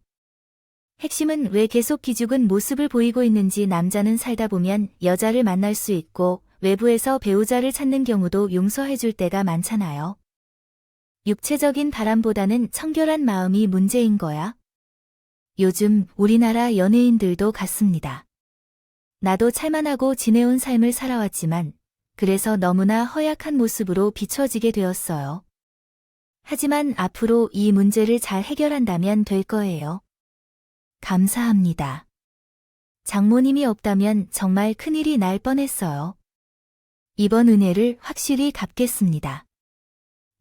핵심은 왜 계속 기죽은 모습을 보이고 있는지. 남자는 살다 보면 여자를 만날 수 있고 외부에서 배우자를 찾는 경우도 용서해줄 때가 많잖아요. 육체적인 바람보다는 청결한 마음이 문제인 거야. 요즘 우리나라 연예인들도 같습니다. 나도 살만하고 지내온 삶을 살아왔지만 그래서 너무나 허약한 모습으로 비춰지게 되었어요. 하지만 앞으로 이 문제를 잘 해결한다면 될 거예요. 감사합니다. 장모님이 없다면 정말 큰일이 날 뻔했어요. 이번 은혜를 확실히 갚겠습니다.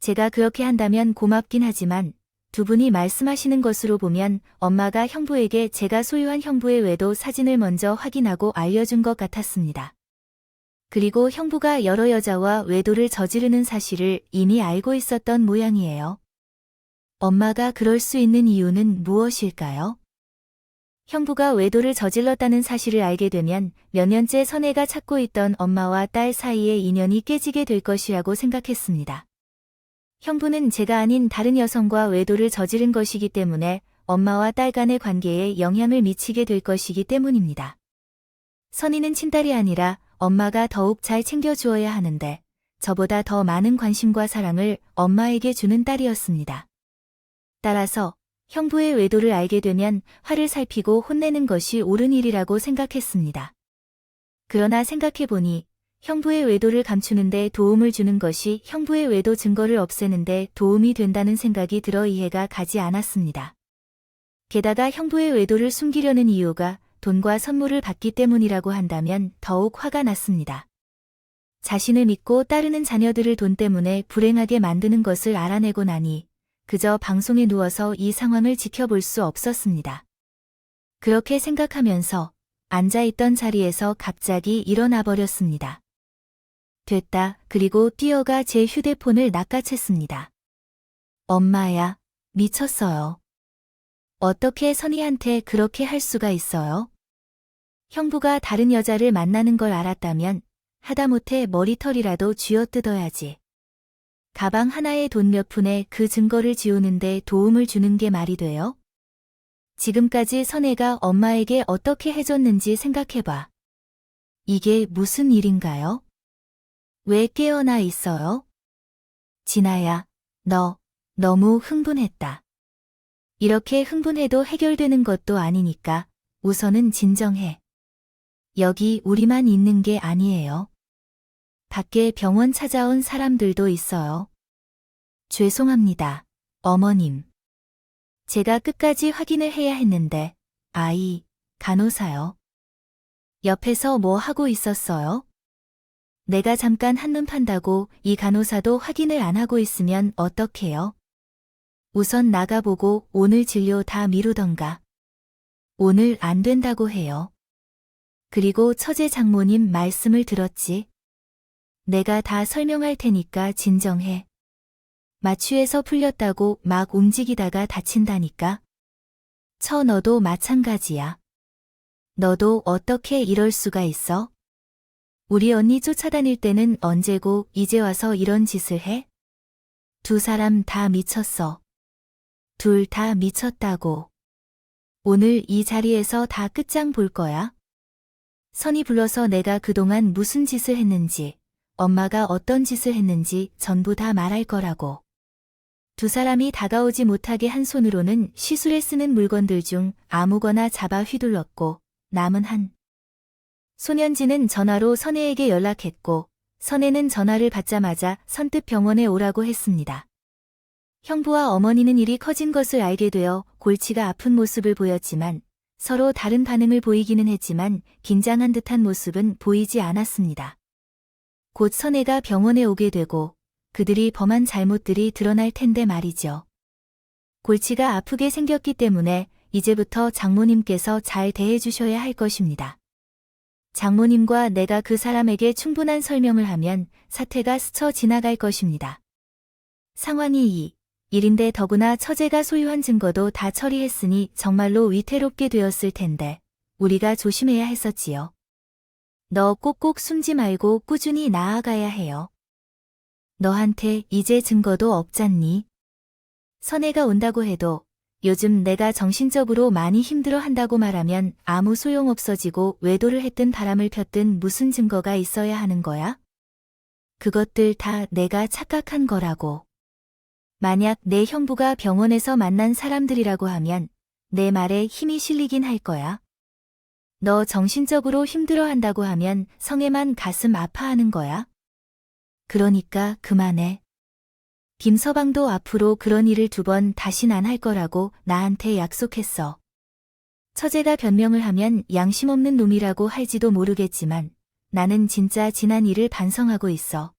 제가 그렇게 한다면 고맙긴 하지만 두 분이 말씀하시는 것으로 보면 엄마가 형부에게 제가 소유한 형부의 외도 사진을 먼저 확인하고 알려준 것 같았습니다. 그리고 형부가 여러 여자와 외도를 저지르는 사실을 이미 알고 있었던 모양이에요. 엄마가 그럴 수 있는 이유는 무엇일까요? 형부가 외도를 저질렀다는 사실을 알게 되면 몇 년째 선혜가 찾고 있던 엄마와 딸 사이의 인연이 깨지게 될 것이라고 생각했습니다. 형부는 제가 아닌 다른 여성과 외도를 저지른 것이기 때문에 엄마와 딸 간의 관계에 영향을 미치게 될 것이기 때문입니다. 선희는 친딸이 아니라 엄마가 더욱 잘 챙겨주어야 하는데 저보다 더 많은 관심과 사랑을 엄마에게 주는 딸이었습니다. 따라서 형부의 외도를 알게 되면 화를 살피고 혼내는 것이 옳은 일이라고 생각했습니다. 그러나 생각해보니 형부의 외도를 감추는데 도움을 주는 것이 형부의 외도 증거를 없애는데 도움이 된다는 생각이 들어 이해가 가지 않았습니다. 게다가 형부의 외도를 숨기려는 이유가 돈과 선물을 받기 때문이라고 한다면 더욱 화가 났습니다. 자신을 믿고 따르는 자녀들을 돈 때문에 불행하게 만드는 것을 알아내고 나니 그저 방송에 누워서 이 상황을 지켜볼 수 없었습니다. 그렇게 생각하면서 앉아있던 자리에서 갑자기 일어나 버렸습니다. 됐다. 그리고 뛰어가 제 휴대폰을 낚아챘습니다. 엄마야, 미쳤어요. 어떻게 선희한테 그렇게 할 수가 있어요? 형부가 다른 여자를 만나는 걸 알았다면 하다못해 머리털이라도 쥐어뜯어야지. 가방 하나에 돈 몇 푼에 그 증거를 지우는데 도움을 주는 게 말이 돼요? 지금까지 선혜가 엄마에게 어떻게 해줬는지 생각해봐. 이게 무슨 일인가요? 왜 깨어나 있어요? 진아야, 너 너무 흥분했다. 이렇게 흥분해도 해결되는 것도 아니니까 우선은 진정해. 여기 우리만 있는 게 아니에요. 밖에 병원 찾아온 사람들도 있어요. 죄송합니다, 어머님. 제가 끝까지 확인을 해야 했는데, 간호사요. 옆에서 뭐 하고 있었어요? 내가 잠깐 한눈 판다고 이 간호사도 확인을 안 하고 있으면 어떡해요? 우선 나가보고 오늘 진료 다 미루던가. 오늘 안 된다고 해요. 그리고 처제 장모님 말씀을 들었지? 내가 다 설명할 테니까 진정해. 마취에서 풀렸다고 막 움직이다가 다친다니까. 너도 마찬가지야. 너도 어떻게 이럴 수가 있어? 우리 언니 쫓아다닐 때는 언제고 이제 와서 이런 짓을 해? 두 사람 다 미쳤어. 둘 다 미쳤다고. 오늘 이 자리에서 다 끝장 볼 거야. 선이 불러서 내가 그동안 무슨 짓을 했는지, 엄마가 어떤 짓을 했는지 전부 다 말할 거라고. 두 사람이 다가오지 못하게 한 손으로는 시술에 쓰는 물건들 중 아무거나 잡아 휘둘렀고 남은 한 소년지는 전화로 선혜에게 연락했고 선혜는 전화를 받자마자 선뜻 병원에 오라고 했습니다. 형부와 어머니는 일이 커진 것을 알게 되어 골치가 아픈 모습을 보였지만 서로 다른 반응을 보이기는 했지만 긴장한 듯한 모습은 보이지 않았습니다. 곧 선혜가 병원에 오게 되고 그들이 범한 잘못들이 드러날 텐데 말이죠. 골치가 아프게 생겼기 때문에 이제부터 장모님께서 잘 대해주셔야 할 것입니다. 장모님과 내가 그 사람에게 충분한 설명을 하면 사태가 스쳐 지나갈 것입니다. 상황이 일인데 더구나 처제가 소유한 증거도 다 처리했으니 정말로 위태롭게 되었을 텐데 우리가 조심해야 했었지요. 너 꼭꼭 숨지 말고 꾸준히 나아가야 해요. 너한테 이제 증거도 없잖니? 선혜가 온다고 해도 요즘 내가 정신적으로 많이 힘들어 한다고 말하면 아무 소용 없어지고 외도를 했든 바람을 폈든 무슨 증거가 있어야 하는 거야? 그것들 다 내가 착각한 거라고. 만약 내 형부가 병원에서 만난 사람들이라고 하면 내 말에 힘이 실리긴 할 거야. 너 정신적으로 힘들어 한다고 하면 성혜만 가슴 아파하는 거야. 그러니까 그만해. 김서방도 앞으로 그런 일을 2번 다신 안 할 거라고 나한테 약속했어. 처제가 변명을 하면 양심 없는 놈이라고 할지도 모르겠지만 나는 진짜 지난 일을 반성하고 있어.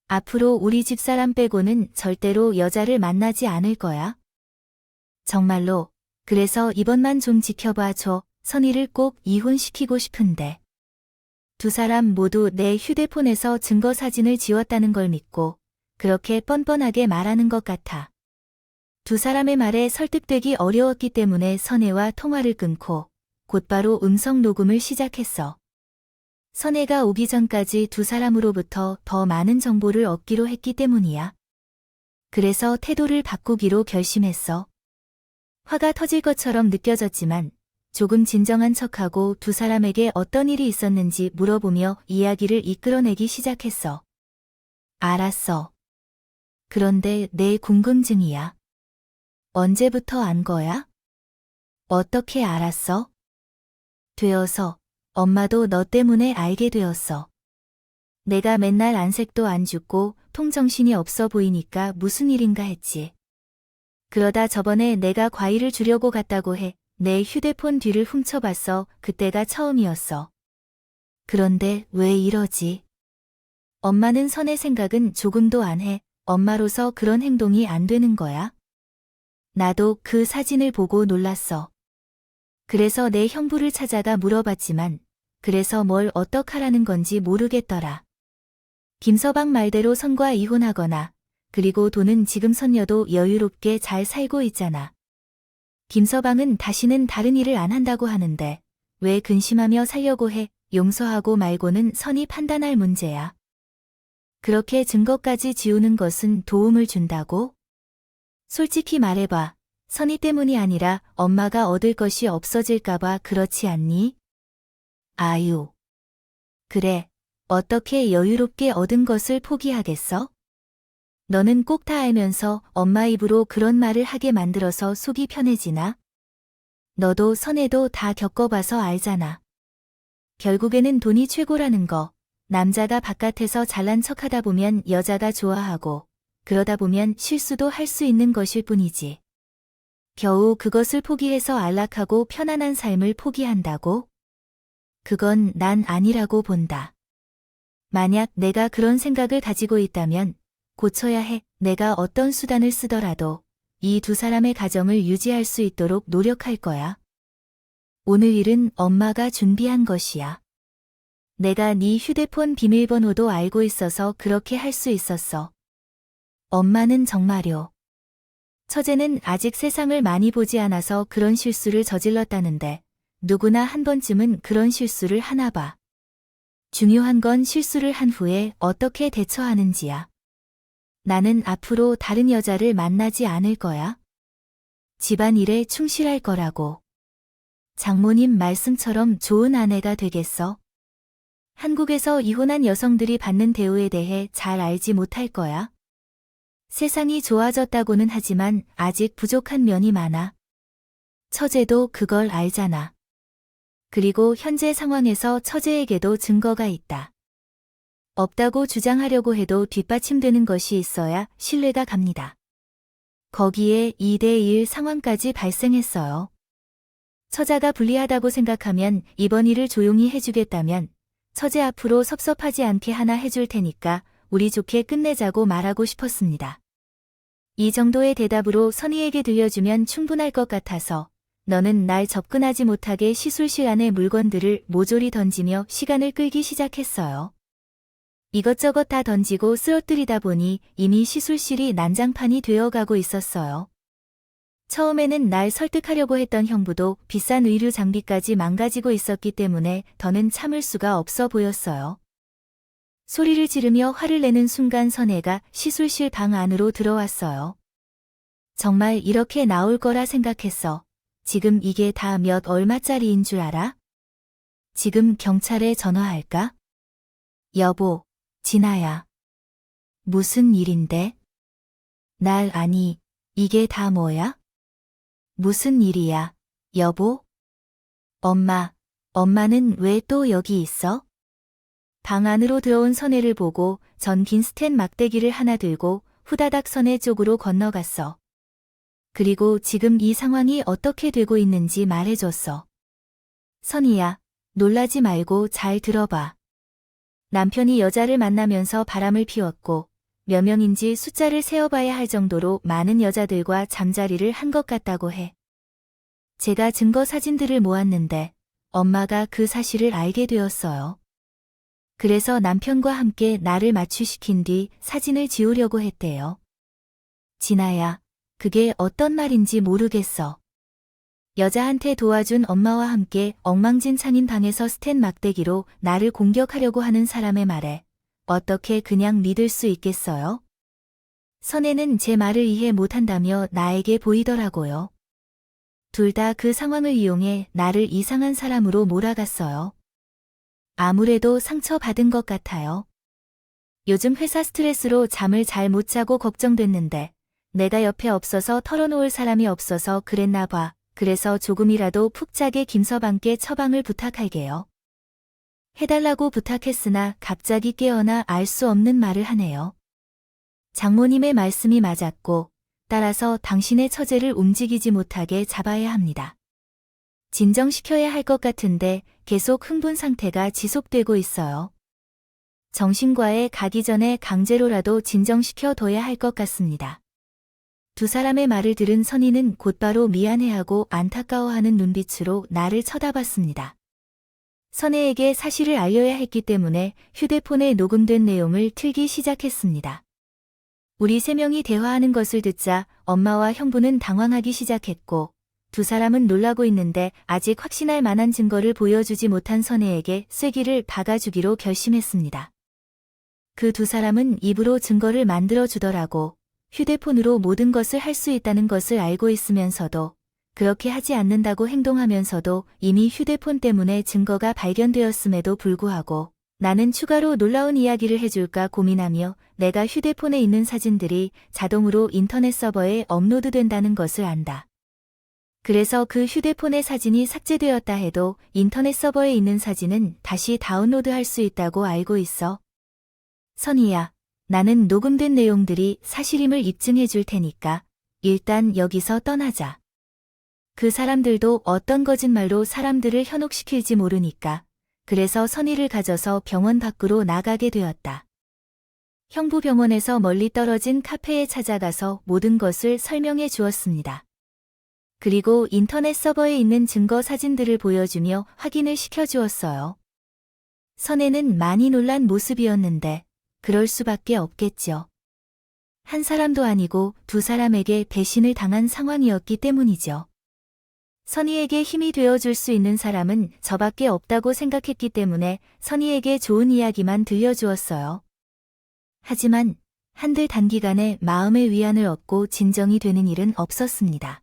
앞으로 우리 집사람 빼고는 절대로 여자를 만나지 않을 거야. 정말로. 그래서 이번만 좀 지켜봐 줘. 선희를 꼭 이혼시키고 싶은데. 두 사람 모두 내 휴대폰에서 증거 사진을 지웠다는 걸 믿고 그렇게 뻔뻔하게 말하는 것 같아. 두 사람의 말에 설득되기 어려웠기 때문에 선혜와 통화를 끊고 곧바로 음성 녹음을 시작했어. 선혜가 오기 전까지 두 사람으로부터 더 많은 정보를 얻기로 했기 때문이야. 그래서 태도를 바꾸기로 결심했어. 화가 터질 것처럼 느껴졌지만 조금 진정한 척하고 두 사람에게 어떤 일이 있었는지 물어보며 이야기를 이끌어내기 시작했어. 알았어. 그런데 내 궁금증이야. 언제부터 안 거야? 어떻게 알았어? 되어서 엄마도 너 때문에 알게 되었어. 내가 맨날 안색도 안 죽고 통정신이 없어 보이니까 무슨 일인가 했지. 그러다 저번에 내가 과일을 주려고 갔다고 해. 내 휴대폰 뒤를 훔쳐봤어. 그때가 처음이었어. 그런데 왜 이러지? 엄마는 선의 생각은 조금도 안 해. 엄마로서 그런 행동이 안 되는 거야? 나도 그 사진을 보고 놀랐어. 그래서 내 형부를 찾아가 물어봤지만 그래서 뭘 어떡하라는 건지 모르겠더라. 김서방 말대로 선과 이혼하거나 그리고 돈은 지금 선녀도 여유롭게 잘 살고 있잖아. 김서방은 다시는 다른 일을 안 한다고 하는데 왜 근심하며 살려고 해? 용서하고 말고는 선이 판단할 문제야. 그렇게 증거까지 지우는 것은 도움을 준다고? 솔직히 말해봐. 선이 때문이 아니라 엄마가 얻을 것이 없어질까봐 그렇지 않니? 아유. 그래. 어떻게 여유롭게 얻은 것을 포기하겠어? 너는 꼭 다 알면서 엄마 입으로 그런 말을 하게 만들어서 속이 편해지나? 너도 선애도 다 겪어봐서 알잖아. 결국에는 돈이 최고라는 거. 남자가 바깥에서 잘난 척하다 보면 여자가 좋아하고 그러다 보면 실수도 할 수 있는 것일 뿐이지. 겨우 그것을 포기해서 안락하고 편안한 삶을 포기한다고? 그건 난 아니라고 본다. 만약 내가 그런 생각을 가지고 있다면 고쳐야 해. 내가 어떤 수단을 쓰더라도 이 두 사람의 가정을 유지할 수 있도록 노력할 거야. 오늘 일은 엄마가 준비한 것이야. 내가 네 휴대폰 비밀번호도 알고 있어서 그렇게 할 수 있었어. 엄마는 정말요. 처제는 아직 세상을 많이 보지 않아서 그런 실수를 저질렀다는데 누구나 한 번쯤은 그런 실수를 하나 봐. 중요한 건 실수를 한 후에 어떻게 대처하는지야. 나는 앞으로 다른 여자를 만나지 않을 거야. 집안일에 충실할 거라고. 장모님 말씀처럼 좋은 아내가 되겠어. 한국에서 이혼한 여성들이 받는 대우에 대해 잘 알지 못할 거야. 세상이 좋아졌다고는 하지만 아직 부족한 면이 많아. 처제도 그걸 알잖아. 그리고 현재 상황에서 처제에게도 증거가 있다. 없다고 주장하려고 해도 뒷받침되는 것이 있어야 신뢰가 갑니다. 거기에 2대1 상황까지 발생했어요. 처자가 불리하다고 생각하면 이번 일을 조용히 해주겠다면 처제 앞으로 섭섭하지 않게 하나 해줄 테니까 우리 좋게 끝내자고 말하고 싶었습니다. 이 정도의 대답으로 선희에게 들려주면 충분할 것 같아서 너는 날 접근하지 못하게 시술실 안에 물건들을 모조리 던지며 시간을 끌기 시작했어요. 이것저것 다 던지고 쓰러뜨리다 보니 이미 시술실이 난장판이 되어가고 있었어요. 처음에는 날 설득하려고 했던 형부도 비싼 의류 장비까지 망가지고 있었기 때문에 더는 참을 수가 없어 보였어요. 소리를 지르며 화를 내는 순간 선혜가 시술실 방 안으로 들어왔어요. 정말 이렇게 나올 거라 생각했어. 지금 이게 다 몇 얼마짜리인 줄 알아? 지금 경찰에 전화할까? 여보, 진아야. 무슨 일인데? 날 아니, 이게 다 뭐야? 무슨 일이야, 여보? 엄마는 왜 또 여기 있어? 방 안으로 들어온 선혜를 보고 전긴 스텐 막대기를 하나 들고 후다닥 선혜 쪽으로 건너갔어. 그리고 지금 이 상황이 어떻게 되고 있는지 말해줬어. 선희야, 놀라지 말고 잘 들어봐. 남편이 여자를 만나면서 바람을 피웠고 몇 명인지 숫자를 세어봐야 할 정도로 많은 여자들과 잠자리를 한 것 같다고 해. 제가 증거 사진들을 모았는데 엄마가 그 사실을 알게 되었어요. 그래서 남편과 함께 나를 마취시킨 뒤 사진을 지우려고 했대요. 진아야, 그게 어떤 말인지 모르겠어. 여자한테 도와준 엄마와 함께 엉망진창인 방에서 스텐 막대기로 나를 공격하려고 하는 사람의 말에 어떻게 그냥 믿을 수 있겠어요? 선혜는 제 말을 이해 못한다며 나에게 보이더라고요. 둘 다 그 상황을 이용해 나를 이상한 사람으로 몰아갔어요. 아무래도 상처받은 것 같아요. 요즘 회사 스트레스로 잠을 잘 못 자고 걱정됐는데 내가 옆에 없어서 털어놓을 사람이 없어서 그랬나 봐. 그래서 조금이라도 푹 자게 김서방께 처방을 부탁할게요. 해달라고 부탁했으나 갑자기 깨어나 알 수 없는 말을 하네요. 장모님의 말씀이 맞았고 따라서 당신의 처제를 움직이지 못하게 잡아야 합니다. 진정시켜야 할 것 같은데 계속 흥분 상태가 지속되고 있어요. 정신과에 가기 전에 강제로라도 진정시켜 둬야 할 것 같습니다. 두 사람의 말을 들은 선희는 곧바로 미안해하고 안타까워하는 눈빛으로 나를 쳐다봤습니다. 선혜에게 사실을 알려야 했기 때문에 휴대폰에 녹음된 내용을 틀기 시작했습니다. 우리 세 명이 대화하는 것을 듣자 엄마와 형부는 당황하기 시작했고 두 사람은 놀라고 있는데 아직 확신할 만한 증거를 보여주지 못한 선혜에게 쐐기를 박아주기로 결심했습니다. 그 두 사람은 입으로 증거를 만들어주더라고 휴대폰으로 모든 것을 할 수 있다는 것을 알고 있으면서도 그렇게 하지 않는다고 행동하면서도 이미 휴대폰 때문에 증거가 발견되었음에도 불구하고 나는 추가로 놀라운 이야기를 해줄까 고민하며 내가 휴대폰에 있는 사진들이 자동으로 인터넷 서버에 업로드된다는 것을 안다. 그래서 그 휴대폰의 사진이 삭제되었다 해도 인터넷 서버에 있는 사진은 다시 다운로드할 수 있다고 알고 있어. 선희야, 나는 녹음된 내용들이 사실임을 입증해 줄 테니까 일단 여기서 떠나자. 그 사람들도 어떤 거짓말로 사람들을 현혹시킬지 모르니까. 그래서 선희를 가져서 병원 밖으로 나가게 되었다. 형부 병원에서 멀리 떨어진 카페에 찾아가서 모든 것을 설명해 주었습니다. 그리고 인터넷 서버에 있는 증거 사진들을 보여주며 확인을 시켜주었어요. 선혜는 많이 놀란 모습이었는데 그럴 수밖에 없겠죠. 한 사람도 아니고 두 사람에게 배신을 당한 상황이었기 때문이죠. 선희에게 힘이 되어줄 수 있는 사람은 저밖에 없다고 생각했기 때문에 선희에게 좋은 이야기만 들려주었어요. 하지만 한들 단기간에 마음의 위안을 얻고 진정이 되는 일은 없었습니다.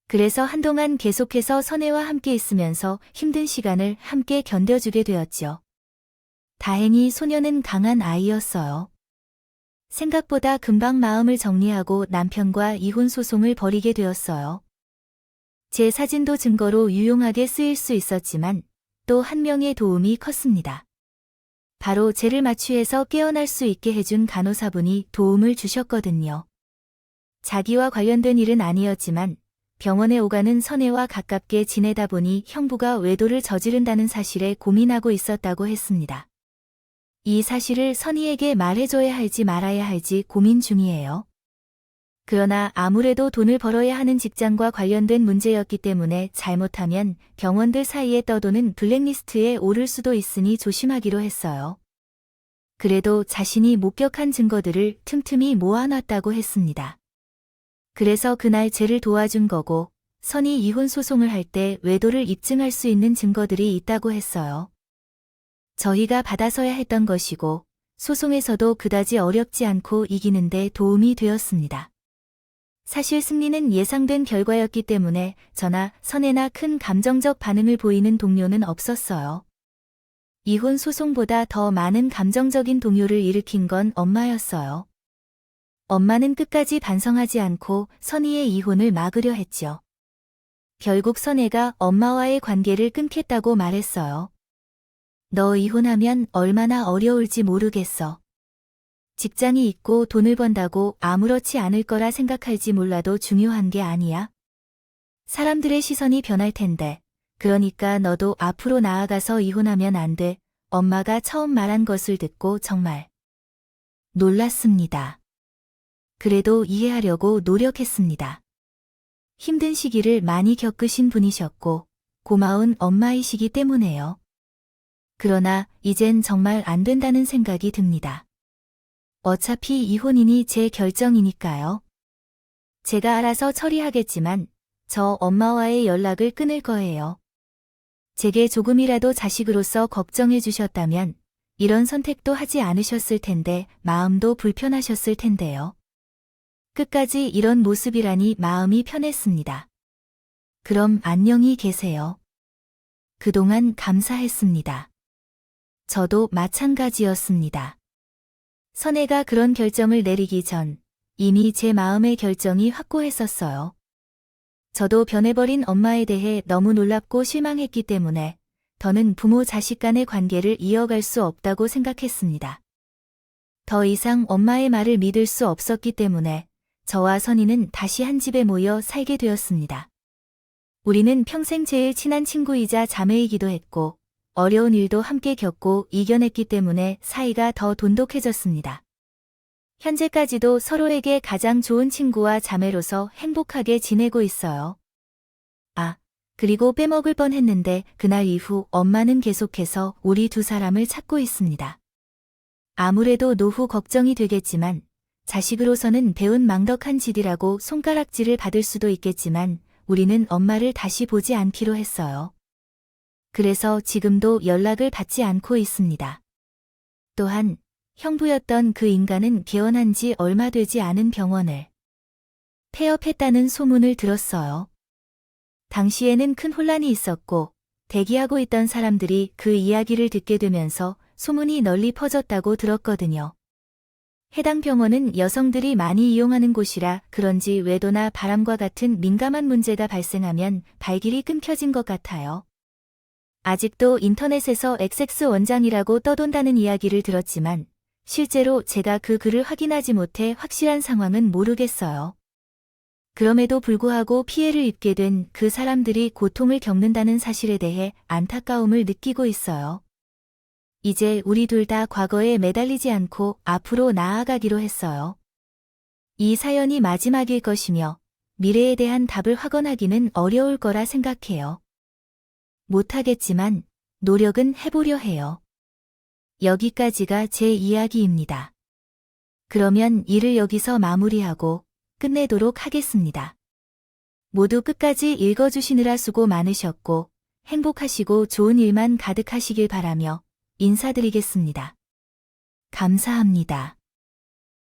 그래서 한동안 계속해서 선혜와 함께 있으면서 힘든 시간을 함께 견뎌주게 되었죠. 다행히 소녀는 강한 아이였어요. 생각보다 금방 마음을 정리하고 남편과 이혼 소송을 벌이게 되었어요. 제 사진도 증거로 유용하게 쓰일 수 있었지만 또 한 명의 도움이 컸습니다. 바로 쟤를 마취해서 깨어날 수 있게 해준 간호사분이 도움을 주셨거든요. 자기와 관련된 일은 아니었지만 병원에 오가는 선혜와 가깝게 지내다 보니 형부가 외도를 저지른다는 사실에 고민하고 있었다고 했습니다. 이 사실을 선희에게 말해줘야 할지 말아야 할지 고민 중이에요. 그러나 아무래도 돈을 벌어야 하는 직장과 관련된 문제였기 때문에 잘못하면 병원들 사이에 떠도는 블랙리스트에 오를 수도 있으니 조심하기로 했어요. 그래도 자신이 목격한 증거들을 틈틈이 모아놨다고 했습니다. 그래서 그날 쟤를 도와준 거고 선희 이혼 소송을 할 때 외도를 입증할 수 있는 증거들이 있다고 했어요. 저희가 받아서야 했던 것이고 소송에서도 그다지 어렵지 않고 이기는데 도움이 되었습니다. 사실 승리는 예상된 결과였기 때문에 저나 선혜나 큰 감정적 반응을 보이는 동료는 없었어요. 이혼 소송보다 더 많은 감정적인 동요를 일으킨 건 엄마였어요. 엄마는 끝까지 반성하지 않고 선희의 이혼을 막으려 했죠. 결국 선혜가 엄마와의 관계를 끊겠다고 말했어요. 너 이혼하면 얼마나 어려울지 모르겠어. 직장이 있고 돈을 번다고 아무렇지 않을 거라 생각할지 몰라도 중요한 게 아니야. 사람들의 시선이 변할 텐데. 그러니까 너도 앞으로 나아가서 이혼하면 안 돼. 엄마가 처음 말한 것을 듣고 정말 놀랐습니다. 그래도 이해하려고 노력했습니다. 힘든 시기를 많이 겪으신 분이셨고 고마운 엄마이시기 때문에요. 그러나 이젠 정말 안 된다는 생각이 듭니다. 어차피 이혼이니 제 결정이니까요. 제가 알아서 처리하겠지만 저 엄마와의 연락을 끊을 거예요. 제게 조금이라도 자식으로서 걱정해 주셨다면 이런 선택도 하지 않으셨을 텐데 마음도 불편하셨을 텐데요. 끝까지 이런 모습이라니 마음이 편했습니다. 그럼 안녕히 계세요. 그동안 감사했습니다. 저도 마찬가지였습니다. 선혜가 그런 결정을 내리기 전 이미 제 마음의 결정이 확고했었어요. 저도 변해버린 엄마에 대해 너무 놀랍고 실망했기 때문에 더는 부모 자식 간의 관계를 이어갈 수 없다고 생각했습니다. 더 이상 엄마의 말을 믿을 수 없었기 때문에 저와 선희는 다시 한 집에 모여 살게 되었습니다. 우리는 평생 제일 친한 친구이자 자매이기도 했고 어려운 일도 함께 겪고 이겨냈기 때문에 사이가 더 돈독해졌습니다. 현재까지도 서로에게 가장 좋은 친구와 자매로서 행복하게 지내고 있어요. 그리고 빼먹을 뻔했는데 그날 이후 엄마는 계속해서 우리 두 사람을 찾고 있습니다. 아무래도 노후 걱정이 되겠지만 자식으로서는 배운 망덕한 짓이라고 손가락질을 받을 수도 있겠지만 우리는 엄마를 다시 보지 않기로 했어요. 그래서 지금도 연락을 받지 않고 있습니다. 또한 형부였던 그 인간은 개원한 지 얼마 되지 않은 병원을 폐업했다는 소문을 들었어요. 당시에는 큰 혼란이 있었고 대기하고 있던 사람들이 그 이야기를 듣게 되면서 소문이 널리 퍼졌다고 들었거든요. 해당 병원은 여성들이 많이 이용하는 곳이라 그런지 외도나 바람과 같은 민감한 문제가 발생하면 발길이 끊겨진 것 같아요. 아직도 인터넷에서 XX 원장이라고 떠돈다는 이야기를 들었지만 실제로 제가 그 글을 확인하지 못해 확실한 상황은 모르겠어요. 그럼에도 불구하고 피해를 입게 된 그 사람들이 고통을 겪는다는 사실에 대해 안타까움을 느끼고 있어요. 이제 우리 둘 다 과거에 매달리지 않고 앞으로 나아가기로 했어요. 이 사연이 마지막일 것이며 미래에 대한 답을 확언하기는 어려울 거라 생각해요. 못하겠지만 노력은 해보려 해요. 여기까지가 제 이야기입니다. 그러면 이를 여기서 마무리하고 끝내도록 하겠습니다. 모두 끝까지 읽어주시느라 수고 많으셨고 행복하시고 좋은 일만 가득하시길 바라며 인사드리겠습니다. 감사합니다.